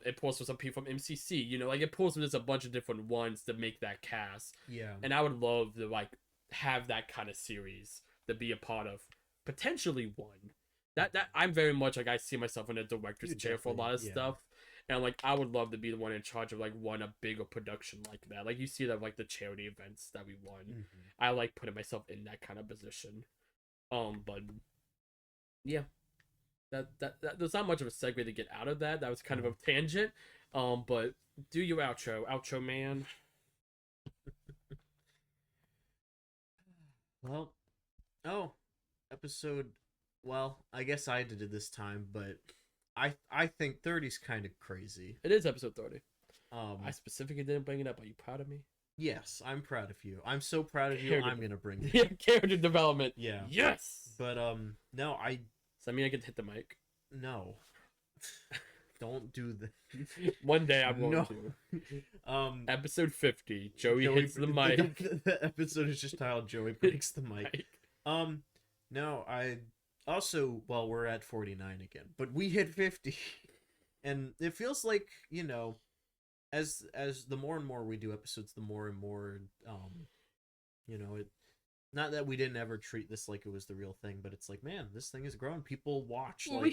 It pulls from some people from MCC. Like it pulls from just a bunch of different ones to make that cast. Yeah. And I would love to like have that kind of series to be a part of. Potentially one. That I'm very much like I see myself in a director's chair for a lot of stuff. And like I would love to be the one in charge of like a bigger production like that. Like you see that like the charity events that we won. I like putting myself in that kind of position. But yeah. That there's not much of a segue to get out of that. That was kind of a tangent. But do your outro man. Well, episode. Well, I guess I did it this time, but I think 30's kind of crazy. It is episode 30. I specifically didn't bring it up. Are you proud of me? Yes, I'm proud of you. I'm so proud of you. I'm gonna bring it. Yeah, character development. Yeah. Yes. But no, Does that mean I get to hit the mic? no. Don't do that. One day I'm going No. to. Episode 50. Joey hits the mic. The episode is just titled Joey breaks the mic. No, I also, well, we're at 49 again, but we hit 50. And it feels like, as the more and more we do episodes, the more and more it, not that we didn't ever treat this like it was the real thing, but it's like, man, this thing has grown. People watch. Well,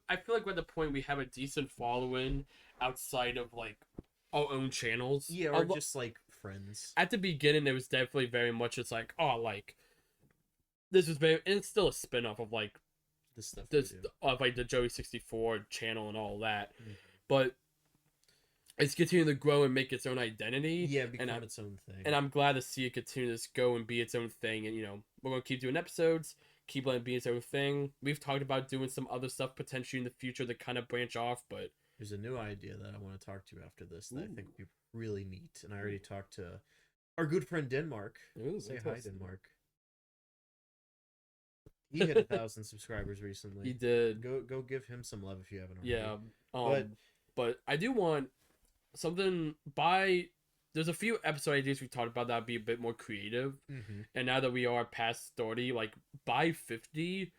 I feel like we're at the point we have a decent following outside of like our own channels. Yeah, or just like friends. At the beginning, it was definitely very much it's like, oh, like this was very, and it's still a spin-off of like this stuff of like the Joey 64 channel and all that. But it's continuing to grow and make its own identity. Yeah, become its own thing. And I'm glad to see it continue to go and be its own thing. And we're gonna keep doing episodes, keep letting it be its own thing. We've talked about doing some other stuff potentially in the future to kind of branch off, but there's a new idea that I want to talk to you after this that I think would be really neat. And I already talked to our good friend Denmark. Ooh, say hi, Denmark. He hit 1,000 subscribers recently. He did. Go give him some love if you haven't already. Yeah. But- But I do want something by. There's a few episode ideas we talked about that would be a bit more creative. And now that we are past 30, like by 50,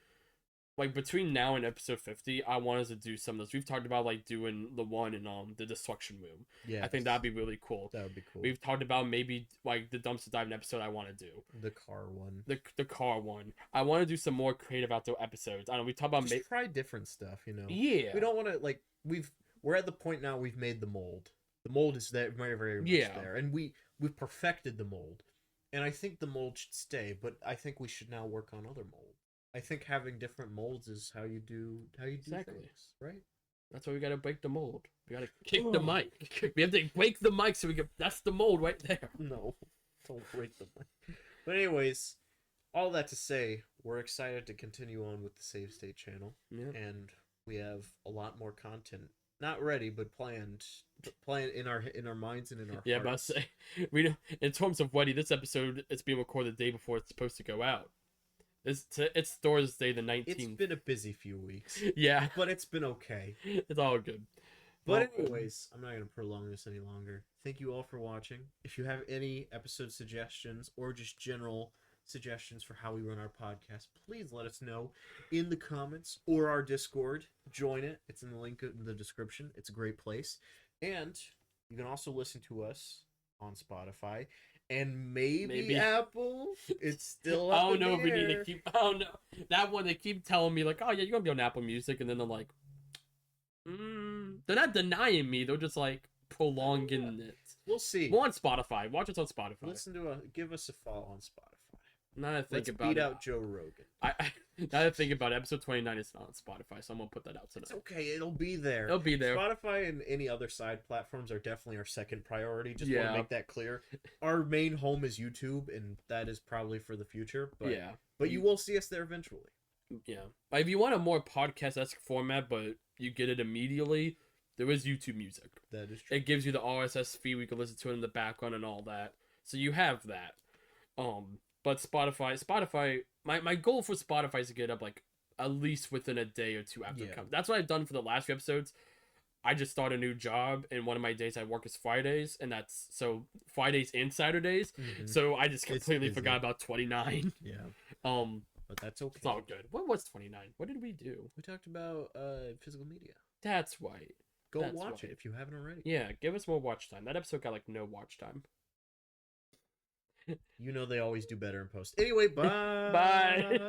like between now and episode 50, I want us to do some of this. We've talked about like doing the one in the destruction room. Yeah. I think that'd be really cool. That would be cool. We've talked about maybe like the dumpster diving episode I want to do. The car one. The car one. I want to do some more creative outdoor episodes. I don't know, we talked about Just try different stuff, you know. Yeah. We don't want to like we're at the point now we've made the mold. The mold is there very, very much there. And we've perfected the mold. And I think the mold should stay, but I think we should now work on other molds. I think having different molds is how you do Exactly. things, right? That's why we gotta break the mold. We gotta kick the mic. We have to break the mic so we can. That's the mold right there. No, don't break the mic. But anyways, all that to say, we're excited to continue on with the Save State channel, Yeah. and we have a lot more content. Not ready, but planned in our minds and in our Yeah, but I hearts. say we don't. In terms of ready, this episode it's being recorded the day before it's supposed to go out. It's Thursday the 19th. It's been a busy few weeks, Yeah, but it's been okay. it's all good. But Well, anyways, I'm not going to prolong this any longer. Thank you all for watching. If you have any episode suggestions or just general suggestions for how we run our podcast, please let us know in the comments or our Discord. Join it. It's in the link in the description. It's a great place. And you can also listen to us on Spotify and maybe Apple. It's still I up don't in know the if we need air. to keep. I don't know that one. They keep telling me like, oh yeah, you're gonna be on Apple Music, and then they're like, they're not denying me. They're just like prolonging it. We'll see. We're on Spotify. Watch us on Spotify. Give us a follow on Spotify. Now that I think Let's about beat it, out Joe Rogan. now that I think about it, episode 29 is not on Spotify, so I'm gonna put that out tonight. It's okay. It'll be there. It'll be there. Spotify and any other side platforms are definitely our second priority. Just want Yeah. to make that clear. Our main home is YouTube, and that is probably for the future. But Yeah. but you will see us there eventually. Yeah. Like, if you want a more podcast-esque format, but you get it immediately, there is YouTube Music. That is true. It gives you the RSS feed. We can listen to it in the background and all that. So you have that. But Spotify. My goal for Spotify is to get up like at least within a day or two after it comes. That's what I've done for the last few episodes. I just started a new job, and one of my days I work is Fridays, and that's so Fridays and Saturdays. Mhm. So I just completely busy. forgot about 29. Yeah, But but that's okay. it's all good. What was 29? What did we do? We talked about physical media. That's right. Go That's watch right. it if you haven't already. Yeah, give us more watch time. That episode got like no watch time. You know they always do better in post. Anyway, bye. Bye.